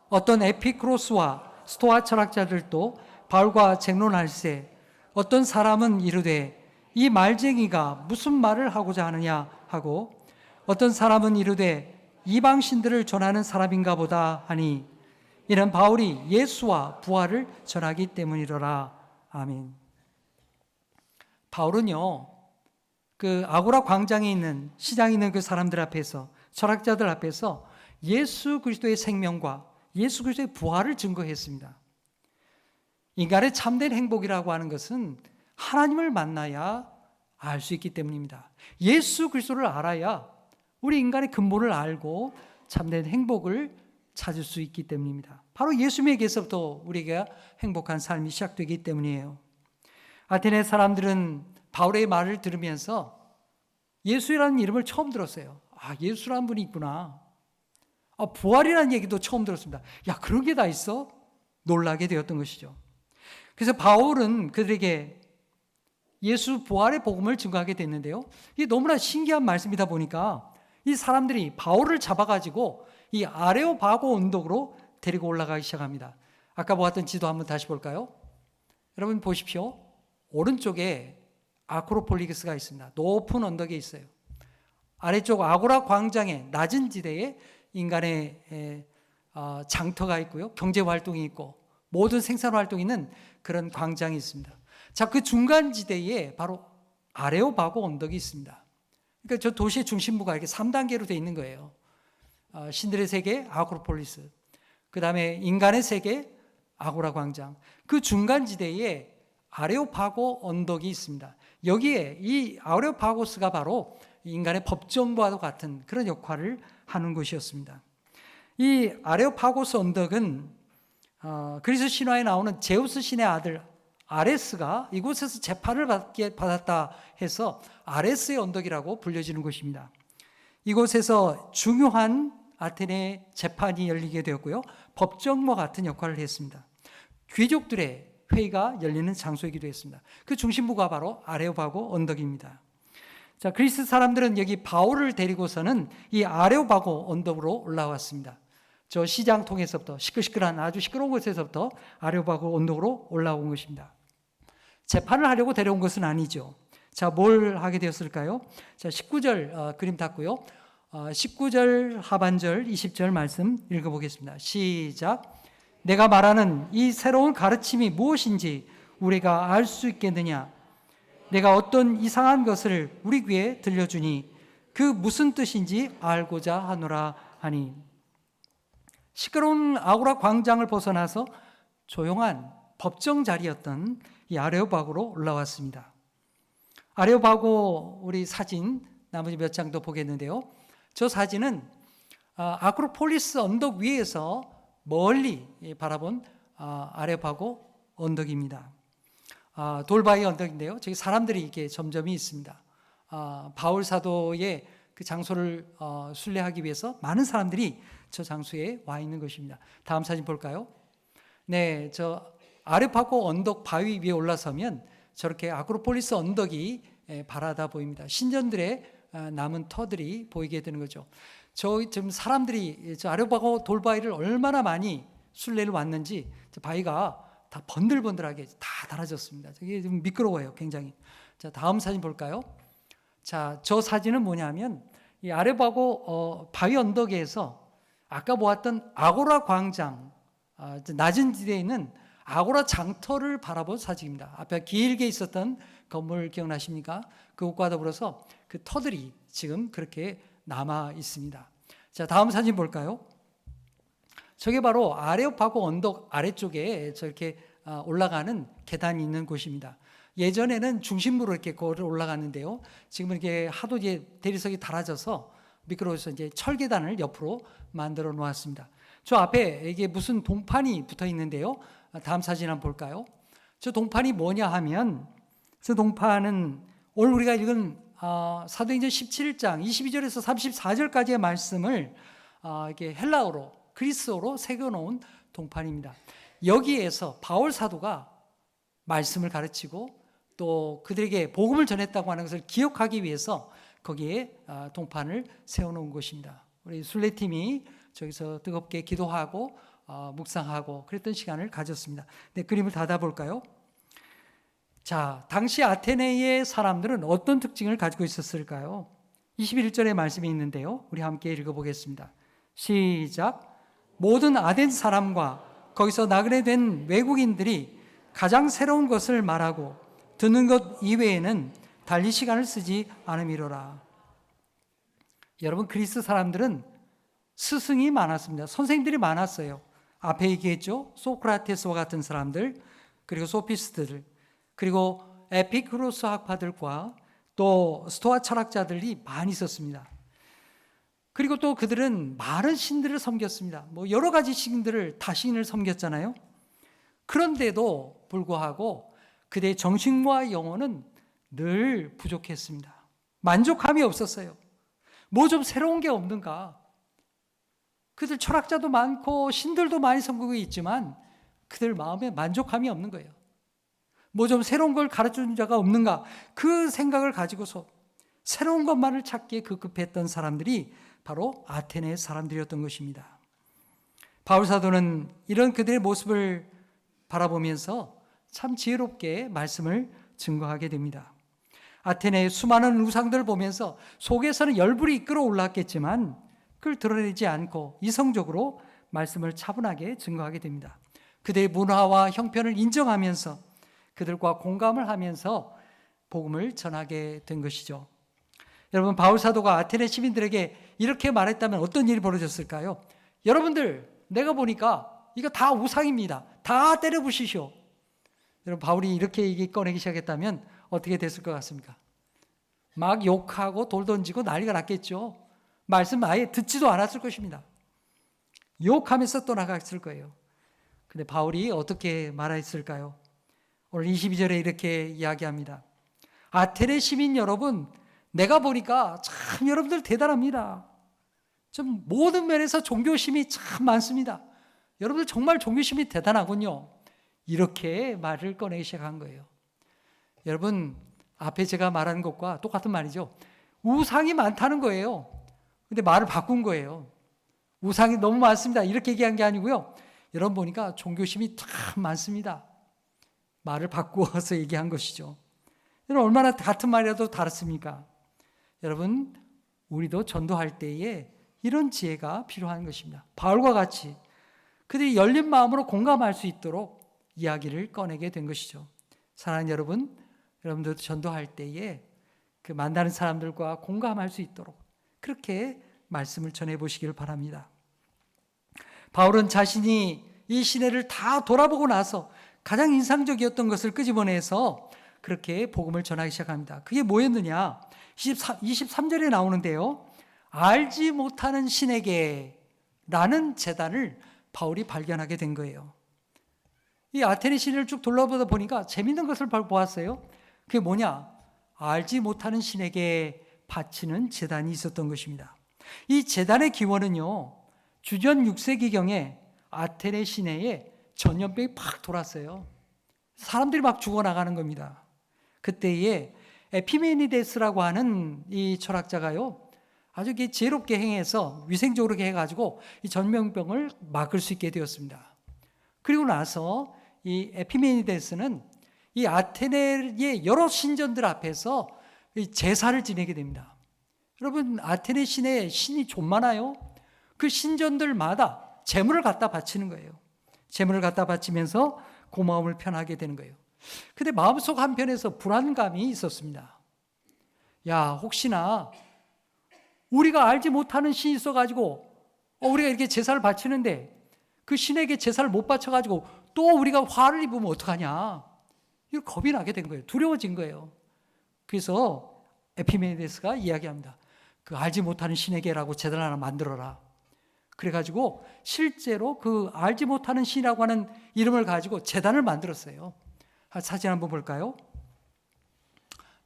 어떤 에피쿠로스와 스토아 철학자들도 바울과 쟁론할세 어떤 사람은 이르되 이 말쟁이가 무슨 말을 하고자 하느냐 하고, 어떤 사람은 이르되 이방신들을 전하는 사람인가 보다 하니, 이는 바울이 예수와 부활을 전하기 때문이로라. 아멘. 바울은요, 그 아고라 광장에 있는, 시장에 있는 그 사람들 앞에서, 철학자들 앞에서 예수 그리스도의 생명과 예수 그리스도의 부활을 증거했습니다. 인간의 참된 행복이라고 하는 것은 하나님을 만나야 알 수 있기 때문입니다. 예수 그리스도를 알아야 우리 인간의 근본을 알고 참된 행복을 찾을 수 있기 때문입니다. 바로 예수님에게서부터 우리가 행복한 삶이 시작되기 때문이에요. 아테네 사람들은 바울의 말을 들으면서 예수라는 이름을 처음 들었어요. 아, 예수라는 분이 있구나. 부활이라는 얘기도 처음 들었습니다. 야, 그런 게 다 있어? 놀라게 되었던 것이죠. 그래서 바울은 그들에게 예수 부활의 복음을 증거하게 됐는데요. 이게 너무나 신기한 말씀이다 보니까 이 사람들이 바울을 잡아가지고 이 아레오바고 언덕으로 데리고 올라가기 시작합니다. 아까 보았던 지도 한번 다시 볼까요? 여러분 보십시오. 오른쪽에 아크로폴리스가 있습니다. 높은 언덕에 있어요. 아래쪽 아고라 광장의 낮은 지대에 인간의 장터가 있고요. 경제활동이 있고 모든 생산활동이 있는 그런 광장이 있습니다. 자, 그 중간 지대에 바로 아레오바고 언덕이 있습니다. 그러니까 저 도시의 중심부가 이렇게 3단계로 되어 있는 거예요. 신들의 세계 아크로폴리스, 그 다음에 인간의 세계 아고라 광장, 그 중간 지대에 아레오파고 언덕이 있습니다. 여기에 이 아레오파고스가 바로 인간의 법정과도 같은 그런 역할을 하는 곳이었습니다. 이 아레오파고스 언덕은 그리스 신화에 나오는 제우스 신의 아들 아레스가 이곳에서 재판을 받았다 해서 아레스의 언덕이라고 불려지는 곳입니다. 이곳에서 중요한 아테네 재판이 열리게 되었고요. 법정과 같은 역할을 했습니다. 귀족들의 회의가 열리는 장소이기도 했습니다. 그 중심부가 바로 아레오바고 언덕입니다. 자, 그리스 사람들은 여기 바울을 데리고서는 이 아레오바고 언덕으로 올라왔습니다. 저 시장 통에서부터 시끌시끌한 아주 시끄러운 곳에서부터 아레오바고 언덕으로 올라온 것입니다. 재판을 하려고 데려온 것은 아니죠. 자, 뭘 하게 되었을까요? 자, 19절 그림 탔고요. 19절 하반절 20절 말씀 읽어보겠습니다. 시작. 내가 말하는 이 새로운 가르침이 무엇인지 우리가 알 수 있겠느냐? 내가 어떤 이상한 것을 우리 귀에 들려주니 그 무슨 뜻인지 알고자 하노라 하니. 시끄러운 아고라 광장을 벗어나서 조용한 법정 자리였던 이 아레오바고로 올라왔습니다. 아레오바고 우리 사진 나머지 몇 장도 보겠는데요. 저 사진은 아크로폴리스 언덕 위에서 멀리 바라본 아레오바고 언덕입니다. 돌바위 언덕인데요. 저기 사람들이 이렇게 점점이 있습니다. 바울 사도의 그 장소를 순례하기 위해서 많은 사람들이 저 장소에 와 있는 것입니다. 다음 사진 볼까요? 네, 저 아레오바고 언덕 바위 위에 올라서면 저렇게 아크로폴리스 언덕이 바라다 보입니다. 신전들의 남은 터들이 보이게 되는 거죠. 지금 사람들이 저 아레오바고 돌바위를 얼마나 많이 순례를 왔는지 저 바위가 다 번들번들하게 다 달아졌습니다. 이게 좀 미끄러워요, 굉장히. 자, 다음 사진 볼까요? 자, 저 사진은 뭐냐면 이 아레오바고 바위 언덕에서 아까 보았던 아고라 광장, 낮은 지대에 있는 아고라 장터를 바라본 사진입니다. 앞에 길게 있었던 건물 기억나십니까? 그것과 더불어서 그 터들이 지금 그렇게 남아 있습니다. 자, 다음 사진 볼까요? 저게 바로 아레오파고 언덕 아래쪽에 저렇게 올라가는 계단이 있는 곳입니다. 예전에는 중심부로 이렇게 걸어 올라갔는데요. 지금은 이게 하도 이제 대리석이 닳아져서 미끄러워서 이제 철계단을 옆으로 만들어 놓았습니다. 저 앞에 이게 무슨 동판이 붙어 있는데요. 다음 사진 한번 볼까요? 저 동판이 뭐냐 하면, 저 동판은 오늘 우리가 읽은 사도행전 17장 22절에서 34절까지의 말씀을 이렇게 헬라어로, 그리스어로 새겨놓은 동판입니다. 여기에서 바울 사도가 말씀을 가르치고 또 그들에게 복음을 전했다고 하는 것을 기억하기 위해서 거기에 동판을 세워놓은 것입니다. 우리 순례팀이 저기서 뜨겁게 기도하고 묵상하고 그랬던 시간을 가졌습니다. 네, 그림을 닫아볼까요? 자, 당시 아테네의 사람들은 어떤 특징을 가지고 있었을까요? 21절의 말씀이 있는데요. 우리 함께 읽어보겠습니다. 시작. 모든 아덴 사람과 거기서 나그네된 외국인들이 가장 새로운 것을 말하고 듣는 것 이외에는 달리 시간을 쓰지 않음이로라. 여러분, 그리스 사람들은 스승이 많았습니다. 선생님들이 많았어요. 앞에 얘기했죠. 소크라테스와 같은 사람들, 그리고 소피스트들, 그리고 에피쿠로스 학파들과 또 스토아 철학자들이 많이 있었습니다. 그리고 또 그들은 많은 신들을 섬겼습니다. 뭐 여러 가지 신들을 다 신을 섬겼잖아요. 그런데도 불구하고 그들의 정신과 영혼은 늘 부족했습니다. 만족함이 없었어요. 뭐 좀 새로운 게 없는가? 그들 철학자도 많고 신들도 많이 섬기고 있지만 그들 마음에 만족함이 없는 거예요. 뭐 좀 새로운 걸 가르쳐주는 자가 없는가? 그 생각을 가지고서 새로운 것만을 찾기에 급급했던 사람들이 바로 아테네 사람들이었던 것입니다. 바울 사도는 이런 그들의 모습을 바라보면서 참 지혜롭게 말씀을 증거하게 됩니다. 아테네의 수많은 우상들을 보면서 속에서는 열불이 끌어올랐겠지만 그걸 드러내지 않고 이성적으로 말씀을 차분하게 증거하게 됩니다. 그들의 문화와 형편을 인정하면서 그들과 공감을 하면서 복음을 전하게 된 것이죠. 여러분, 바울 사도가 아테네 시민들에게 이렇게 말했다면 어떤 일이 벌어졌을까요? 여러분들, 내가 보니까 이거 다 우상입니다. 다 때려 부시쇼. 여러분, 바울이 이렇게 얘기 꺼내기 시작했다면 어떻게 됐을 것 같습니까? 막 욕하고 돌 던지고 난리가 났겠죠. 말씀 아예 듣지도 않았을 것입니다. 욕하면서 떠나갔을 거예요. 근데 바울이 어떻게 말했을까요? 오늘 22절에 이렇게 이야기합니다. 아테네 시민 여러분, 내가 보니까 참 여러분들 대단합니다. 좀 모든 면에서 종교심이 참 많습니다. 여러분들 정말 종교심이 대단하군요. 이렇게 말을 꺼내기 시작한 거예요. 여러분, 앞에 제가 말한 것과 똑같은 말이죠. 우상이 많다는 거예요. 근데 말을 바꾼 거예요. 우상이 너무 많습니다. 이렇게 얘기한 게 아니고요. 여러분 보니까 종교심이 참 많습니다. 말을 바꾸어서 얘기한 것이죠. 여러분, 얼마나 같은 말이라도 다릅니까? 여러분, 우리도 전도할 때에 이런 지혜가 필요한 것입니다. 바울과 같이 그들이 열린 마음으로 공감할 수 있도록 이야기를 꺼내게 된 것이죠. 사랑하는 여러분, 여러분들도 전도할 때에 그 만나는 사람들과 공감할 수 있도록 그렇게 말씀을 전해보시길 바랍니다. 바울은 자신이 이 시내를 다 돌아보고 나서 가장 인상적이었던 것을 끄집어내서 그렇게 복음을 전하기 시작합니다. 그게 뭐였느냐? 23절에 나오는데요. 알지 못하는 신에게 라는 제단을 바울이 발견하게 된 거예요. 이 아테네 시내를 쭉 돌아보다 보니까 재밌는 것을 보았어요. 그게 뭐냐? 알지 못하는 신에게 바치는 제단이 있었던 것입니다. 이 제단의 기원은요, 주전 6세기경에 아테네 시내에 전염병이 팍 돌았어요. 사람들이 막 죽어나가는 겁니다. 그때에 에피메니데스라고 하는 이 철학자가요, 아주 지혜롭게 행해서 위생적으로 해가지고 이 전염병을 막을 수 있게 되었습니다. 그리고 나서 이 에피메니데스는 이 아테네의 여러 신전들 앞에서 제사를 지내게 됩니다. 여러분, 아테네 시내에 신이 좀 많아요. 그 신전들마다 제물을 갖다 바치는 거예요. 제물을 갖다 바치면서 고마움을 표하게 되는 거예요. 근데 마음속 한편에서 불안감이 있었습니다. 야, 혹시나 우리가 알지 못하는 신이 있어가지고 우리가 이렇게 제사를 바치는데 그 신에게 제사를 못 바쳐가지고 또 우리가 화를 입으면 어떡하냐. 이거 겁이 나게 된 거예요. 두려워진 거예요. 그래서 에피메네데스가 이야기합니다. 그 알지 못하는 신에게라고 제단을 하나 만들어라. 그래가지고 실제로 그 알지 못하는 신이라고 하는 이름을 가지고 제단을 만들었어요. 사진 한번 볼까요?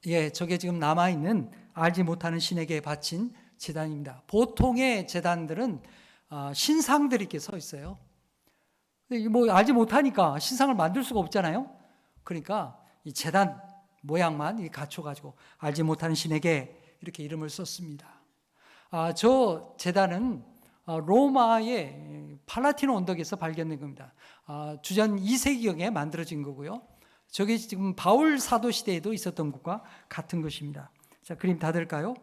예, 저게 지금 남아있는 알지 못하는 신에게 바친 제단입니다. 보통의 제단들은 신상들이 이렇게 서 있어요. 뭐 알지 못하니까 신상을 만들 수가 없잖아요. 그러니까 이 제단 모양만 갖춰가지고 알지 못하는 신에게 이렇게 이름을 썼습니다. 저 제단은 로마의 팔라티노 언덕에서 발견된 겁니다. 주전 2세기경에 만들어진 거고요. 저게 지금 바울 사도 시대에도 있었던 것과 같은 것입니다. 자, 그림 다 될까요?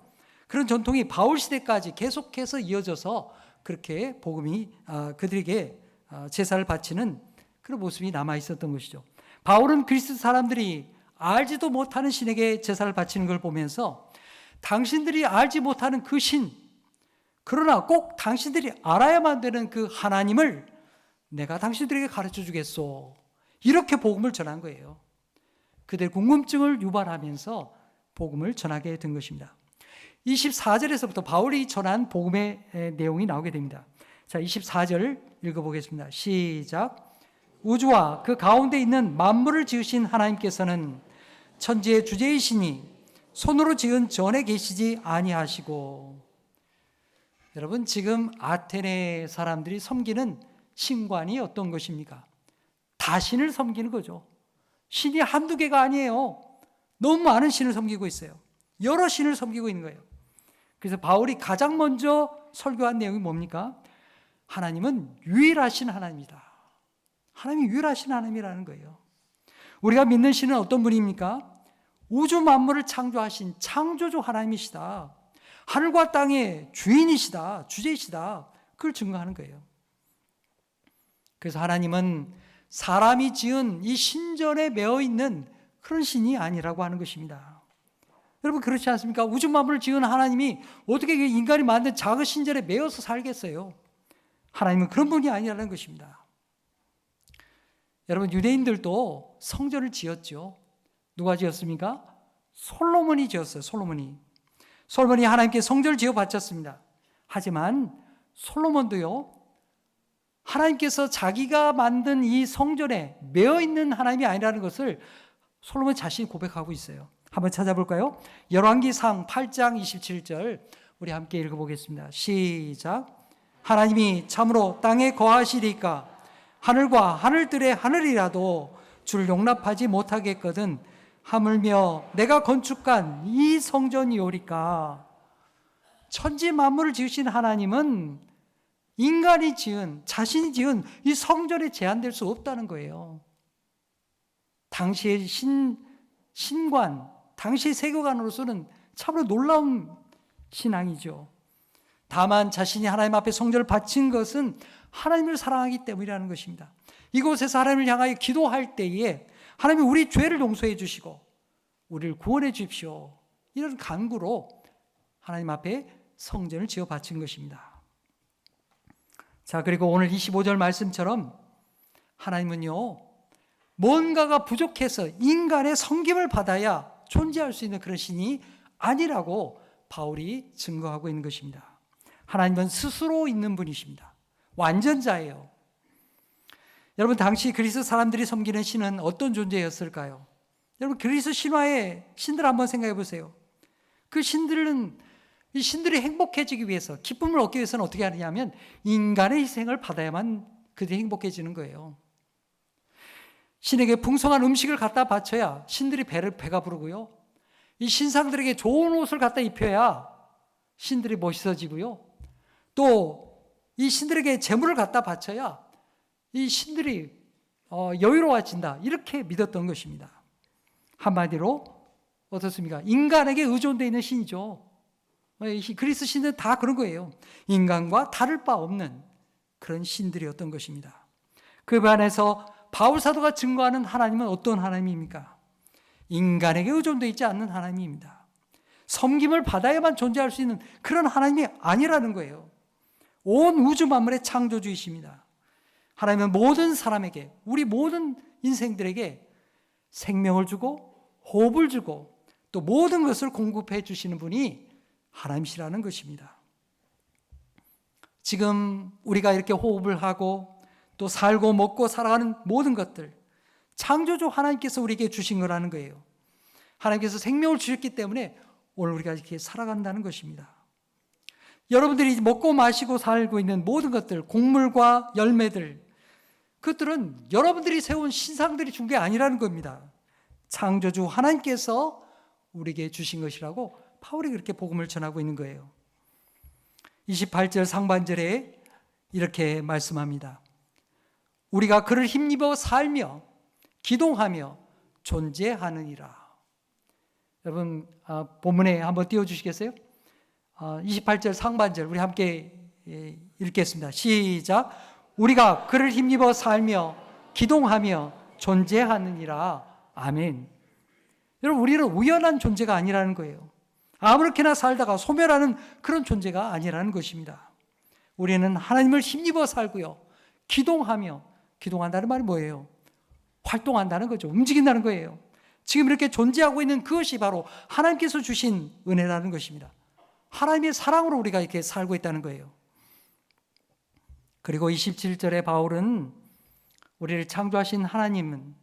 그런 전통이 바울 시대까지 계속해서 이어져서 그렇게 복음이 그들에게 제사를 바치는 그런 모습이 남아 있었던 것이죠. 바울은 그리스도 사람들이 알지도 못하는 신에게 제사를 바치는 걸 보면서 당신들이 알지 못하는 그 신, 그러나 꼭 당신들이 알아야만 되는 그 하나님을 내가 당신들에게 가르쳐 주겠소. 이렇게 복음을 전한 거예요. 그들의 궁금증을 유발하면서 복음을 전하게 된 것입니다. 24절에서부터 바울이 전한 복음의 내용이 나오게 됩니다. 자, 24절 읽어보겠습니다. 시작. 우주와 그 가운데 있는 만물을 지으신 하나님께서는 천지의 주제이시니 손으로 지은 전에 계시지 아니하시고. 여러분, 지금 아테네 사람들이 섬기는 신관이 어떤 것입니까? 다신을 섬기는 거죠. 신이 한두 개가 아니에요. 너무 많은 신을 섬기고 있어요. 여러 신을 섬기고 있는 거예요. 그래서 바울이 가장 먼저 설교한 내용이 뭡니까? 하나님은 유일하신 하나님이다. 하나님이 유일하신 하나님이라는 거예요. 우리가 믿는 신은 어떤 분입니까? 우주 만물을 창조하신 창조주 하나님이시다. 하늘과 땅의 주인이시다. 주제이시다. 그걸 증거하는 거예요. 그래서 하나님은 사람이 지은 이 신전에 매어 있는 그런 신이 아니라고 하는 것입니다. 여러분, 그렇지 않습니까? 우주 만물을 지은 하나님이 어떻게 인간이 만든 작은 신전에 매어서 살겠어요? 하나님은 그런 분이 아니라는 것입니다. 여러분, 유대인들도 성전을 지었죠. 누가 지었습니까? 솔로몬이 지었어요. 솔로몬이 하나님께 성전을 지어 바쳤습니다. 하지만 솔로몬도요, 하나님께서 자기가 만든 이 성전에 매어 있는 하나님이 아니라는 것을 솔로몬 자신이 고백하고 있어요. 한번 찾아볼까요? 열왕기상 8장 27절 우리 함께 읽어보겠습니다. 시작. 하나님이 참으로 땅에 거하시리까 하늘과 하늘들의 하늘이라도 주를 용납하지 못하겠거든 하물며 내가 건축한 이 성전이오리까. 천지 만물을 지으신 하나님은 인간이 지은, 자신이 지은 이 성전에 제한될 수 없다는 거예요. 당시의 신관, 당시의 세계관으로서는 참으로 놀라운 신앙이죠. 다만 자신이 하나님 앞에 성전을 바친 것은 하나님을 사랑하기 때문이라는 것입니다. 이곳에서 하나님을 향하여 기도할 때에 하나님이 우리 죄를 용서해 주시고 우리를 구원해 주십시오. 이런 간구로 하나님 앞에 성전을 지어 바친 것입니다. 자, 그리고 오늘 25절 말씀처럼 하나님은요, 뭔가가 부족해서 인간의 섬김을 받아야 존재할 수 있는 그런 신이 아니라고 바울이 증거하고 있는 것입니다. 하나님은 스스로 있는 분이십니다. 완전자예요. 여러분, 당시 그리스 사람들이 섬기는 신은 어떤 존재였을까요? 여러분, 그리스 신화의 신들 한번 생각해 보세요. 그 신들은 이 신들이 행복해지기 위해서, 기쁨을 얻기 위해서는 어떻게 하느냐면 인간의 희생을 받아야만 그들이 행복해지는 거예요. 신에게 풍성한 음식을 갖다 바쳐야 신들이 배가 부르고요. 이 신상들에게 좋은 옷을 갖다 입혀야 신들이 멋있어지고요. 또 이 신들에게 재물을 갖다 바쳐야 이 신들이 여유로워진다. 이렇게 믿었던 것입니다. 한마디로 어떻습니까? 인간에게 의존되어 있는 신이죠. 그리스 신은 다 그런 거예요. 인간과 다를 바 없는 그런 신들이었던 것입니다. 그 반에서 바울 사도가 증거하는 하나님은 어떤 하나님입니까? 인간에게 의존되어 있지 않는 하나님입니다. 섬김을 받아야만 존재할 수 있는 그런 하나님이 아니라는 거예요. 온 우주 만물의 창조주이십니다. 하나님은 모든 사람에게, 우리 모든 인생들에게 생명을 주고 호흡을 주고 또 모든 것을 공급해 주시는 분이 하나님이시라는 것입니다. 지금 우리가 이렇게 호흡을 하고 또 살고 먹고 살아가는 모든 것들, 창조주 하나님께서 우리에게 주신 거라는 거예요. 하나님께서 생명을 주셨기 때문에 오늘 우리가 이렇게 살아간다는 것입니다. 여러분들이 먹고 마시고 살고 있는 모든 것들, 곡물과 열매들, 그것들은 여러분들이 세운 신상들이 준 게 아니라는 겁니다. 창조주 하나님께서 우리에게 주신 것이라고 바울이 그렇게 복음을 전하고 있는 거예요. 28절 상반절에 이렇게 말씀합니다. 우리가 그를 힘입어 살며 기동하며 존재하느니라. 여러분 본문에 한번 띄워주시겠어요? 28절 상반절 우리 함께 읽겠습니다. 시작. 우리가 그를 힘입어 살며 기동하며 존재하느니라. 아멘. 여러분 우리는 우연한 존재가 아니라는 거예요. 아무렇게나 살다가 소멸하는 그런 존재가 아니라는 것입니다. 우리는 하나님을 힘입어 살고요. 기동하며, 기동한다는 말이 뭐예요? 활동한다는 거죠. 움직인다는 거예요. 지금 이렇게 존재하고 있는 그것이 바로 하나님께서 주신 은혜라는 것입니다. 하나님의 사랑으로 우리가 이렇게 살고 있다는 거예요. 그리고 27절에 바울은 우리를 창조하신 하나님은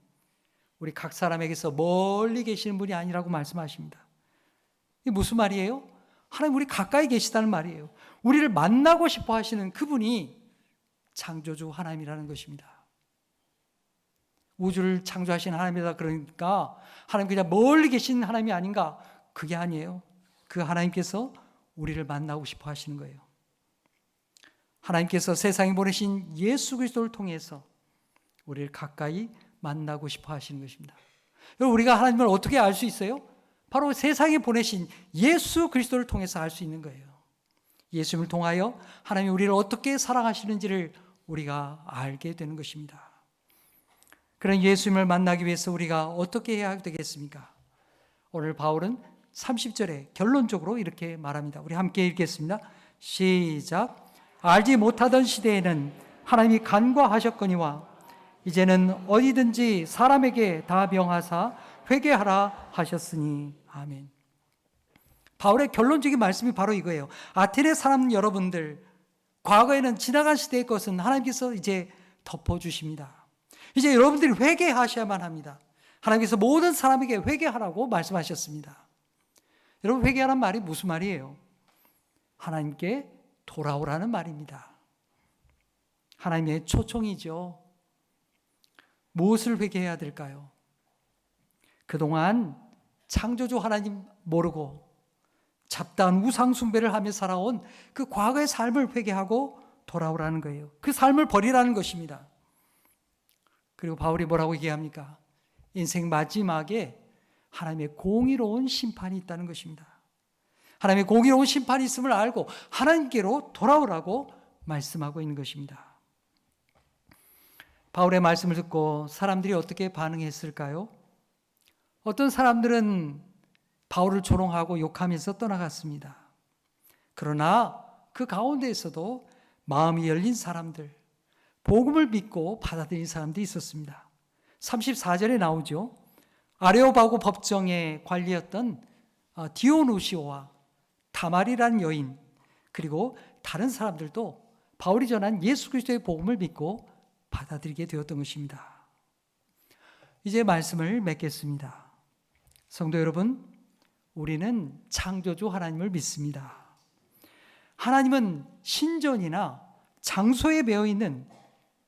우리 각 사람에게서 멀리 계시는 분이 아니라고 말씀하십니다. 이게 무슨 말이에요? 하나님 우리 가까이 계시다는 말이에요. 우리를 만나고 싶어 하시는 그분이 창조주 하나님이라는 것입니다. 우주를 창조하신 하나님이다 그러니까 하나님 그냥 멀리 계신 하나님이 아닌가? 그게 아니에요. 그 하나님께서 우리를 만나고 싶어 하시는 거예요. 하나님께서 세상에 보내신 예수 그리스도를 통해서 우리를 가까이 만나고 싶어 하시는 것입니다. 여러분 우리가 하나님을 어떻게 알 수 있어요? 바로 세상에 보내신 예수 그리스도를 통해서 알 수 있는 거예요. 예수님을 통하여 하나님이 우리를 어떻게 사랑하시는지를 우리가 알게 되는 것입니다. 그런 예수님을 만나기 위해서 우리가 어떻게 해야 되겠습니까? 오늘 바울은 30절에 결론적으로 이렇게 말합니다. 우리 함께 읽겠습니다. 시작. 알지 못하던 시대에는 하나님이 간과하셨거니와 이제는 어디든지 사람에게 다 명하사 회개하라 하셨으니. 아멘. 바울의 결론적인 말씀이 바로 이거예요. 아테네 사람 여러분들, 과거에는 지나간 시대의 것은 하나님께서 이제 덮어주십니다. 이제 여러분들이 회개하셔야만 합니다. 하나님께서 모든 사람에게 회개하라고 말씀하셨습니다. 여러분 회개하라는 말이 무슨 말이에요? 하나님께 돌아오라는 말입니다. 하나님의 초청이죠. 무엇을 회개해야 될까요? 그동안 창조주 하나님 모르고 잡다한 우상 숭배를 하며 살아온 그 과거의 삶을 회개하고 돌아오라는 거예요. 그 삶을 버리라는 것입니다. 그리고 바울이 뭐라고 얘기합니까? 인생 마지막에 하나님의 공의로운 심판이 있다는 것입니다. 하나님의 공의로운 심판이 있음을 알고 하나님께로 돌아오라고 말씀하고 있는 것입니다. 바울의 말씀을 듣고 사람들이 어떻게 반응했을까요? 어떤 사람들은 바울을 조롱하고 욕하면서 떠나갔습니다. 그러나 그 가운데에서도 마음이 열린 사람들, 복음을 믿고 받아들인 사람들이 있었습니다. 34절에 나오죠. 아레오바고 법정의 관리였던 디오누시오와 다말이라는 여인, 그리고 다른 사람들도 바울이 전한 예수 그리스도의 복음을 믿고 받아들이게 되었던 것입니다. 이제 말씀을 맺겠습니다. 성도 여러분, 우리는 창조주 하나님을 믿습니다. 하나님은 신전이나 장소에 매여 있는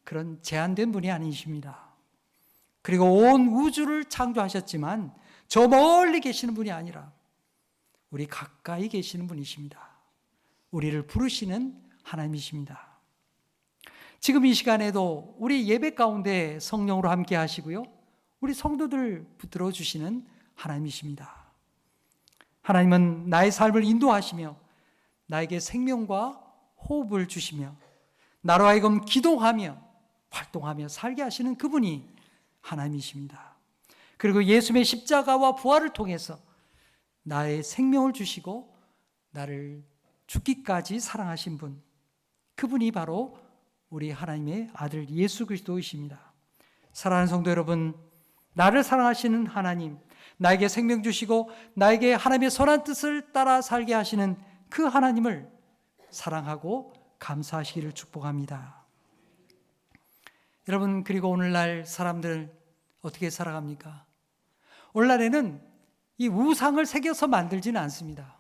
그런 제한된 분이 아니십니다. 그리고 온 우주를 창조하셨지만 저 멀리 계시는 분이 아니라 우리 가까이 계시는 분이십니다. 우리를 부르시는 하나님이십니다. 지금 이 시간에도 우리 예배 가운데 성령으로 함께 하시고요. 우리 성도들 붙들어 주시는 하나님이십니다. 하나님은 나의 삶을 인도하시며 나에게 생명과 호흡을 주시며 나로 하여금 기도하며 활동하며 살게 하시는 그분이 하나님이십니다. 그리고 예수님의 십자가와 부활을 통해서 나의 생명을 주시고 나를 죽기까지 사랑하신 분, 그분이 바로 우리 하나님의 아들 예수 그리스도이십니다. 사랑하는 성도 여러분, 나를 사랑하시는 하나님, 나에게 생명 주시고 나에게 하나님의 선한 뜻을 따라 살게 하시는 그 하나님을 사랑하고 감사하시기를 축복합니다. 여러분, 그리고 오늘날 사람들 어떻게 살아갑니까? 오늘날에는 이 우상을 새겨서 만들지는 않습니다.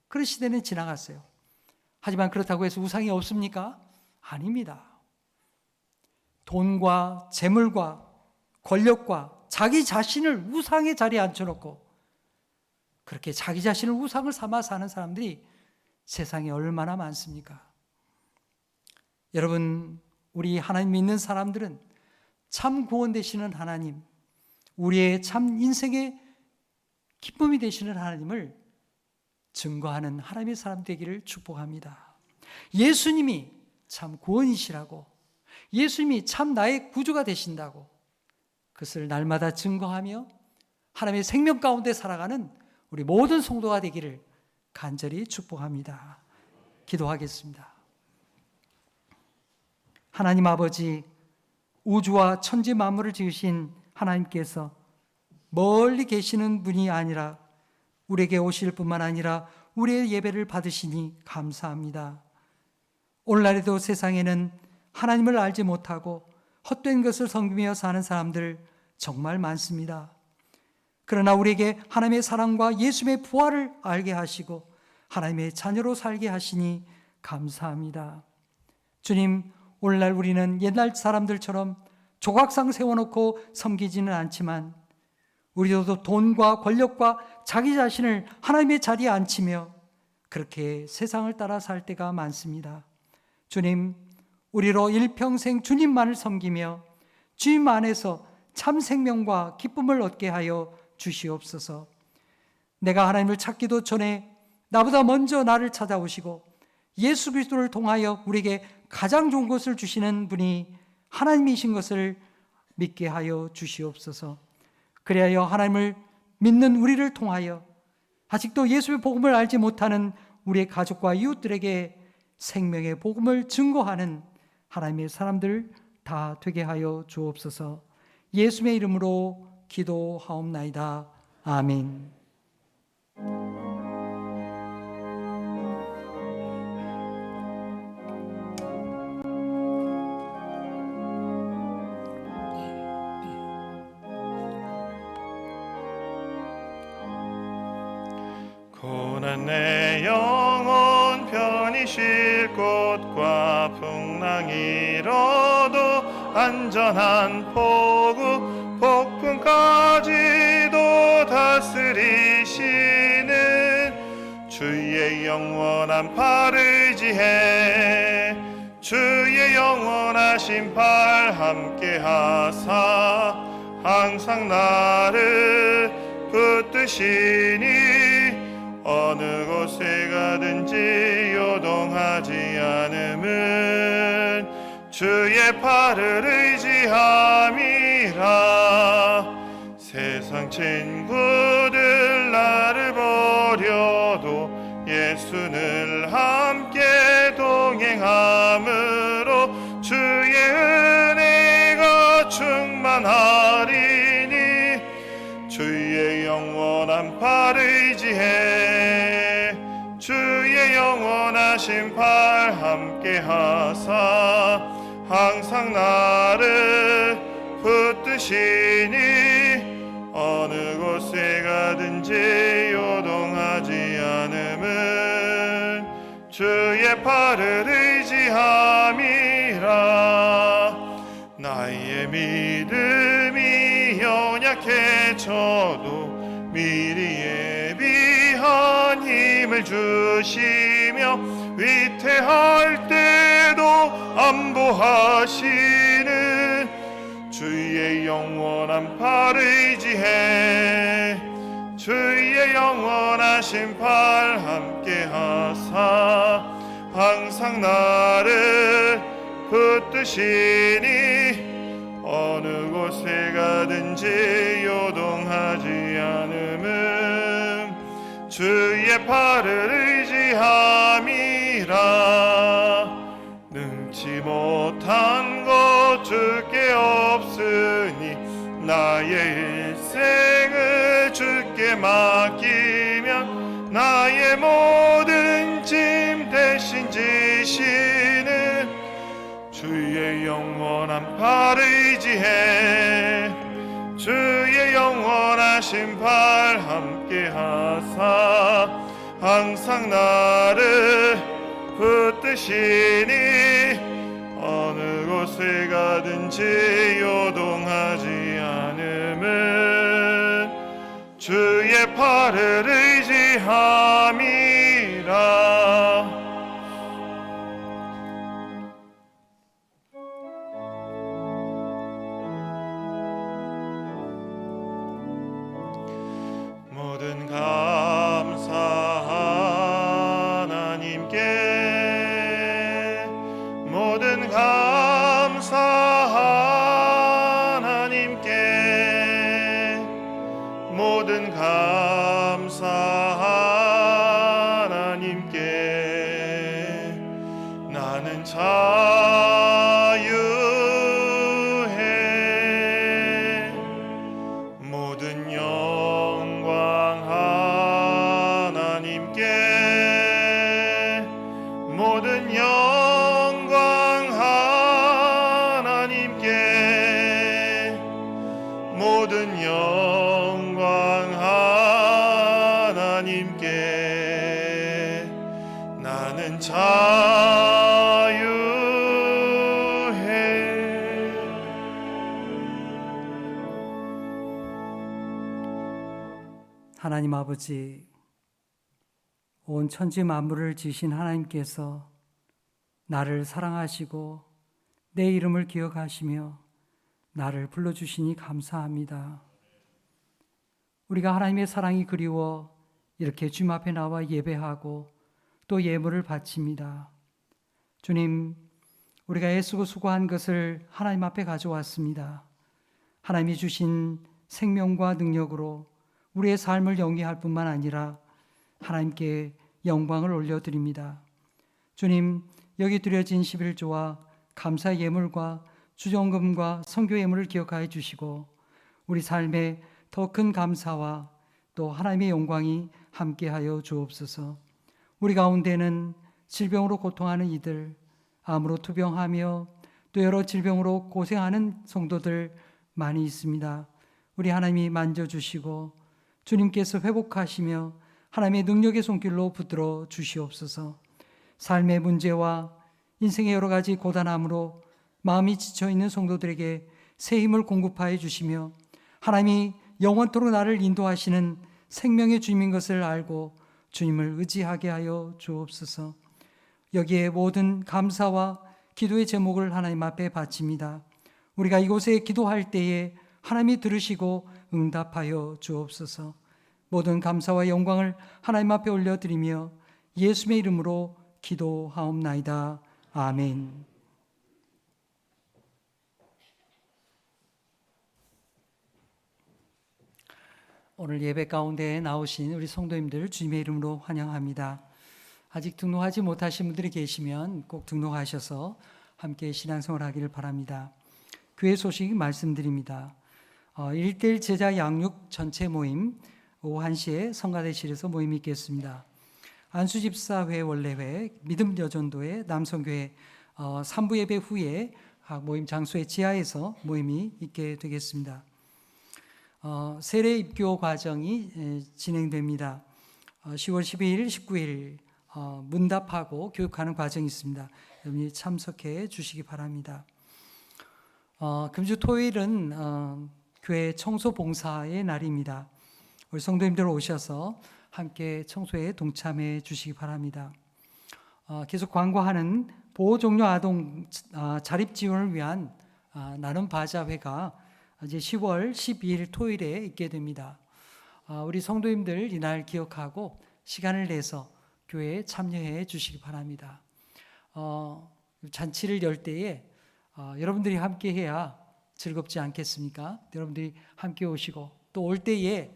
그런 시대는 지나갔어요. 하지만 그렇다고 해서 우상이 없습니까? 아닙니다. 돈과 재물과 권력과 자기 자신을 우상의 자리에 앉혀놓고 그렇게 자기 자신을 우상을 삼아 사는 사람들이 세상에 얼마나 많습니까? 여러분, 우리 하나님 믿는 사람들은 참 구원 되시는 하나님, 우리의 참 인생의 기쁨이 되시는 하나님을 증거하는 하나님의 사람 되기를 축복합니다. 예수님이 참 구원이시라고, 예수님이 참 나의 구주가 되신다고 그것을 날마다 증거하며 하나님의 생명 가운데 살아가는 우리 모든 성도가 되기를 간절히 축복합니다. 기도하겠습니다. 하나님 아버지, 우주와 천지 만물을 지으신 하나님께서 멀리 계시는 분이 아니라 우리에게 오실 뿐만 아니라 우리의 예배를 받으시니 감사합니다. 오늘날에도 세상에는 하나님을 알지 못하고 헛된 것을 섬기며 사는 사람들 정말 많습니다. 그러나 우리에게 하나님의 사랑과 예수님의 부활을 알게 하시고 하나님의 자녀로 살게 하시니 감사합니다. 주님, 오늘날 우리는 옛날 사람들처럼 조각상 세워놓고 섬기지는 않지만 우리도 돈과 권력과 자기 자신을 하나님의 자리에 앉히며 그렇게 세상을 따라 살 때가 많습니다. 주님, 우리로 일평생 주님만을 섬기며 주님 안에서 참 생명과 기쁨을 얻게 하여 주시옵소서. 내가 하나님을 찾기도 전에 나보다 먼저 나를 찾아오시고 예수 그리스도를 통하여 우리에게 가장 좋은 것을 주시는 분이 하나님이신 것을 믿게 하여 주시옵소서. 그리하여 하나님을 믿는 우리를 통하여 아직도 예수의 복음을 알지 못하는 우리의 가족과 이웃들에게 생명의 복음을 증거하는 하나님의 사람들 다 되게 하여 주옵소서. 예수의 이름으로 기도하옵나이다. 아멘. 고난 내 영혼 편히 쉴 곳과 풍랑 잃어도 안전한 포구 폭풍까지도 다스리시는 주의 영원한 팔을 지해 주의 영원하신 팔 함께 하사 항상 나를 붙드시니 어느 곳에 가든지 요동하지 않음은 주의 팔을 의지함이라. 세상 친구들 나를 버려도 예수는 함께 동행함으로 주의 은혜가 충만하리니 주의 영원한 팔을 의지해 주의 영원하신 팔 함께 하사 항상 나를 붙드시니 어느 곳에 가든지 요동하지 않음은 주의 팔을 의지함이라. 나의 믿음이 연약해져도 미리 예비한 힘을 주시며 위태할 때도 안보하시는 주의 영원한 팔을 의지해 주의 영원하신 팔 함께 하사 항상 나를 붙드시니 어느 곳에 가든지 요동하지 않음은 주의 팔을 의지함이라. 능치 못한 것 주께 없으니 나의 일생을 주께 맡기면 나의 모든 짐 대신 지시는 주의 영원한 팔을 의지해 주의 영원하신 팔 함께 하사 항상 나를 붙드시니 어느 곳에 가든지 요동하지 않음은 주의 팔을 의지함이라. 모든 감사 하나님께 모든 감사 하나님께 모든 감사 하나님께 나는 자유해 모든 영광 하나님께 모든 영광 하나님께 모든 영광 하나님께 나는 자유해. 하나님 아버지, 온 천지 만물을 지으신 하나님께서 나를 사랑하시고 내 이름을 기억하시며 나를 불러주시니 감사합니다. 우리가 하나님의 사랑이 그리워 이렇게 주님 앞에 나와 예배하고 또 예물을 바칩니다. 주님, 우리가 애쓰고 수고한 것을 하나님 앞에 가져왔습니다. 하나님이 주신 생명과 능력으로 우리의 삶을 영위할 뿐만 아니라 하나님께 영광을 올려드립니다. 주님, 여기 드려진 11조와 감사 예물과 주정금과 선교 예물을 기억하여 주시고 우리 삶에 더 큰 감사와 또 하나님의 영광이 함께하여 주옵소서. 우리 가운데는 질병으로 고통하는 이들, 암으로 투병하며 또 여러 질병으로 고생하는 성도들 많이 있습니다. 우리 하나님이 만져주시고 주님께서 회복하시며 하나님의 능력의 손길로 붙들어 주시옵소서. 삶의 문제와 인생의 여러 가지 고단함으로 마음이 지쳐있는 성도들에게 새 힘을 공급하여 주시며 하나님이 영원토록 나를 인도하시는 생명의 주님인 것을 알고 주님을 의지하게 하여 주옵소서. 여기에 모든 감사와 기도의 제목을 하나님 앞에 바칩니다. 우리가 이곳에 기도할 때에 하나님이 들으시고 응답하여 주옵소서. 모든 감사와 영광을 하나님 앞에 올려드리며 예수의 이름으로 기도하옵나이다. 아멘. 오늘 예배 가운데 나오신 우리 성도님들 주님의 이름으로 환영합니다. 아직 등록하지 못하신 분들이 계시면 꼭 등록하셔서 함께 신앙생활 하기를 바랍니다. 교회 소식 말씀드립니다. 1대1 제자 양육 전체 모임 오후 1시에 성가대실에서 모임이 있겠습니다. 안수집사회 원래회 믿음여전도회 남성교회 3부 예배 후에 각 모임 장소의 지하에서 모임이 있게 되겠습니다. 세례 입교 과정이 진행됩니다. 10월 12일, 19일 문답하고 교육하는 과정이 있습니다. 여러분이 참석해 주시기 바랍니다. 금주 토요일은 교회 청소 봉사의 날입니다. 우리 성도님들 오셔서 함께 청소에 동참해 주시기 바랍니다. 계속 광고하는 보호종료 아동 자립 지원을 위한 나눔 바자회가 이제 10월 12일 토요일에 있게 됩니다. 우리 성도님들 이날 기억하고 시간을 내서 교회에 참여해 주시기 바랍니다. 잔치를 열 때에 여러분들이 함께 해야 즐겁지 않겠습니까? 여러분들이 함께 오시고 또 올 때에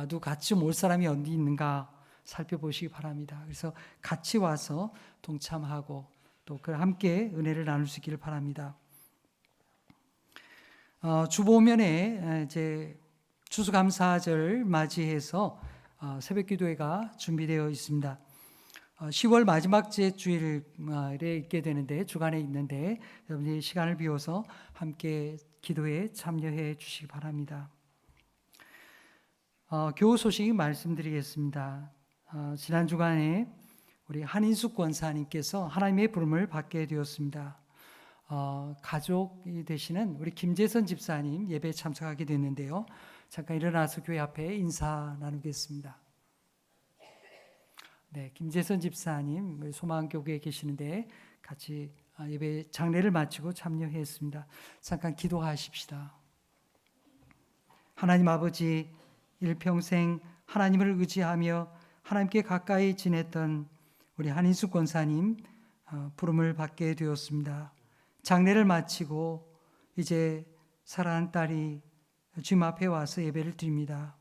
누구 같이 올 사람이 어디 있는가 살펴보시기 바랍니다. 그래서 같이 와서 동참하고 또 함께 은혜를 나눌 수 있기를 바랍니다. 주보면에 이제 추수감사절 맞이해서 새벽기도회가 준비되어 있습니다. 10월 마지막 주일에 있게 되는데 주간에 있는데 여러분이 시간을 비워서 함께 기도에 참여해 주시기 바랍니다. 교우 소식 말씀드리겠습니다. 지난 주간에 우리 한인숙 권사님께서 하나님의 부름을 받게 되었습니다. 가족이 되시는 우리 김재선 집사님 예배에 참석하게 됐는데요. 잠깐 일어나서 교회 앞에 인사 나누겠습니다. 네, 김재선 집사님 소망교회에 계시는데 같이 예배 장례를 마치고 참여했습니다. 잠깐 기도하십시다. 하나님 아버지, 일평생 하나님을 의지하며 하나님께 가까이 지냈던 우리 한인숙 권사님 부름을 받게 되었습니다. 장례를 마치고 이제 사랑하는 딸이 주님 앞에 와서 예배를 드립니다.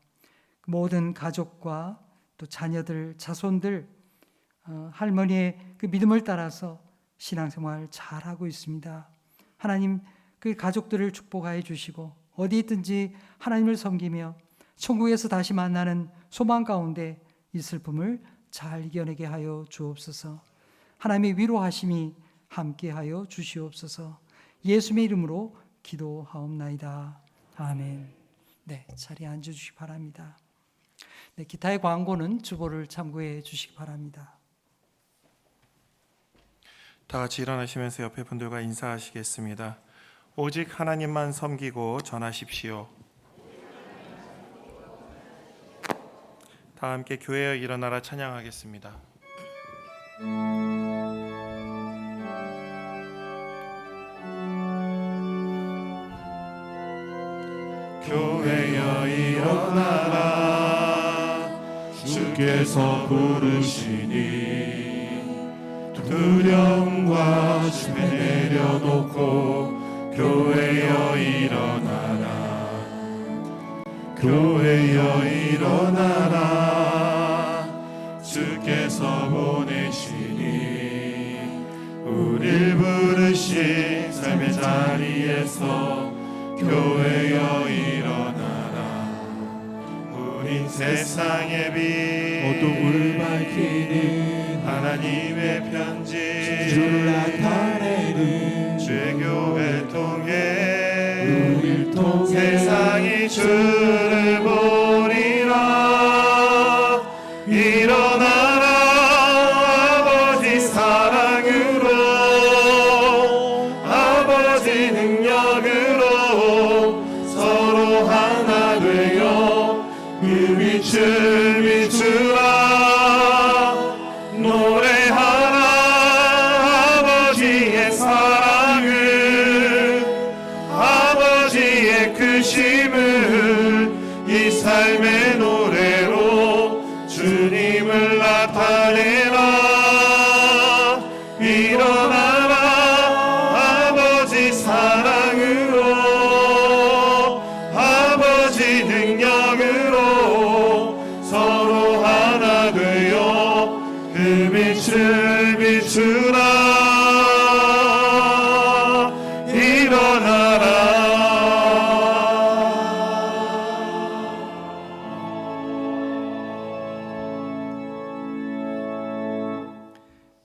모든 가족과 또 자녀들, 자손들, 할머니의 그 믿음을 따라서 신앙생활 잘하고 있습니다. 하나님 그 가족들을 축복하여 주시고 어디 있든지 하나님을 섬기며 천국에서 다시 만나는 소망 가운데 이 슬픔을 잘 이겨내게 하여 주옵소서. 하나님의 위로하심이 함께하여 주시옵소서. 예수님의 이름으로 기도하옵나이다. 아멘. 네, 자리에 앉아주시기 바랍니다. 네, 기타의 광고는 주보를 참고해 주시기 바랍니다. 다 같이 일어나시면서 옆에 분들과 인사하시겠습니다. 오직 하나님만 섬기고 전하십시오. 다 함께 교회여 일어나라 찬양하겠습니다. 교회여 일어나라 주께서 부르시니 두려움과 춤에 내려놓고 교회여 일어나라 교회여 일어나라 주께서 보내시니 우릴 부르신 삶의 자리에서 교회여 일어나라 우린 세상의 빛 어둠을 밝히는 하나님의 편지 주를 나타내는 주의 교회 통해 우릴 통해 세상이 주를 보리라 일어나라 아버지 사랑으로 아버지 능력으로 서로 하나 되어 그 빛을 비추라 노래하라 아버지의 사랑을 아버지의 크심을 이 삶의 노래로 주님을 나타내라 일어나라 아버지 사랑으로 아버지 능력으로 서로 하나 되어 그 빛을 비추라 일어나라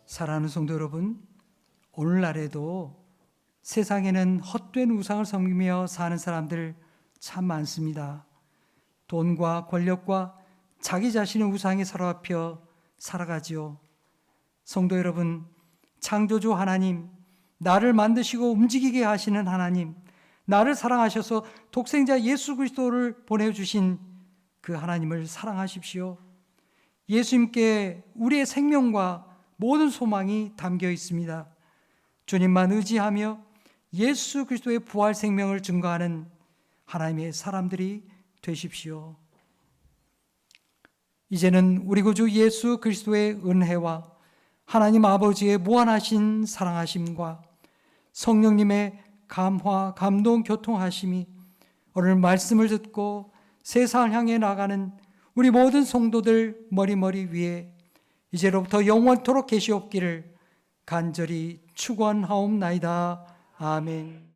사랑하는 성도 여러분, 오늘날에도 세상에는 헛된 우상을 섬기며 사는 사람들 참 많습니다. 돈과 권력과 자기 자신의 우상에 사로잡혀 살아가지요. 성도 여러분, 창조주 하나님, 나를 만드시고 움직이게 하시는 하나님, 나를 사랑하셔서 독생자 예수 그리스도를 보내주신 그 하나님을 사랑하십시오. 예수님께 우리의 생명과 모든 소망이 담겨 있습니다. 주님만 의지하며 예수 그리스도의 부활 생명을 증거하는 하나님의 사람들이 되십시오. 이제는 우리 구주 예수 그리스도의 은혜와 하나님 아버지의 무한하신 사랑하심과 성령님의 감화, 감동, 교통하심이 오늘 말씀을 듣고 세상을 향해 나가는 우리 모든 성도들 머리 위에 이제로부터 영원토록 계시옵기를 간절히 축원하옵나이다. 아멘.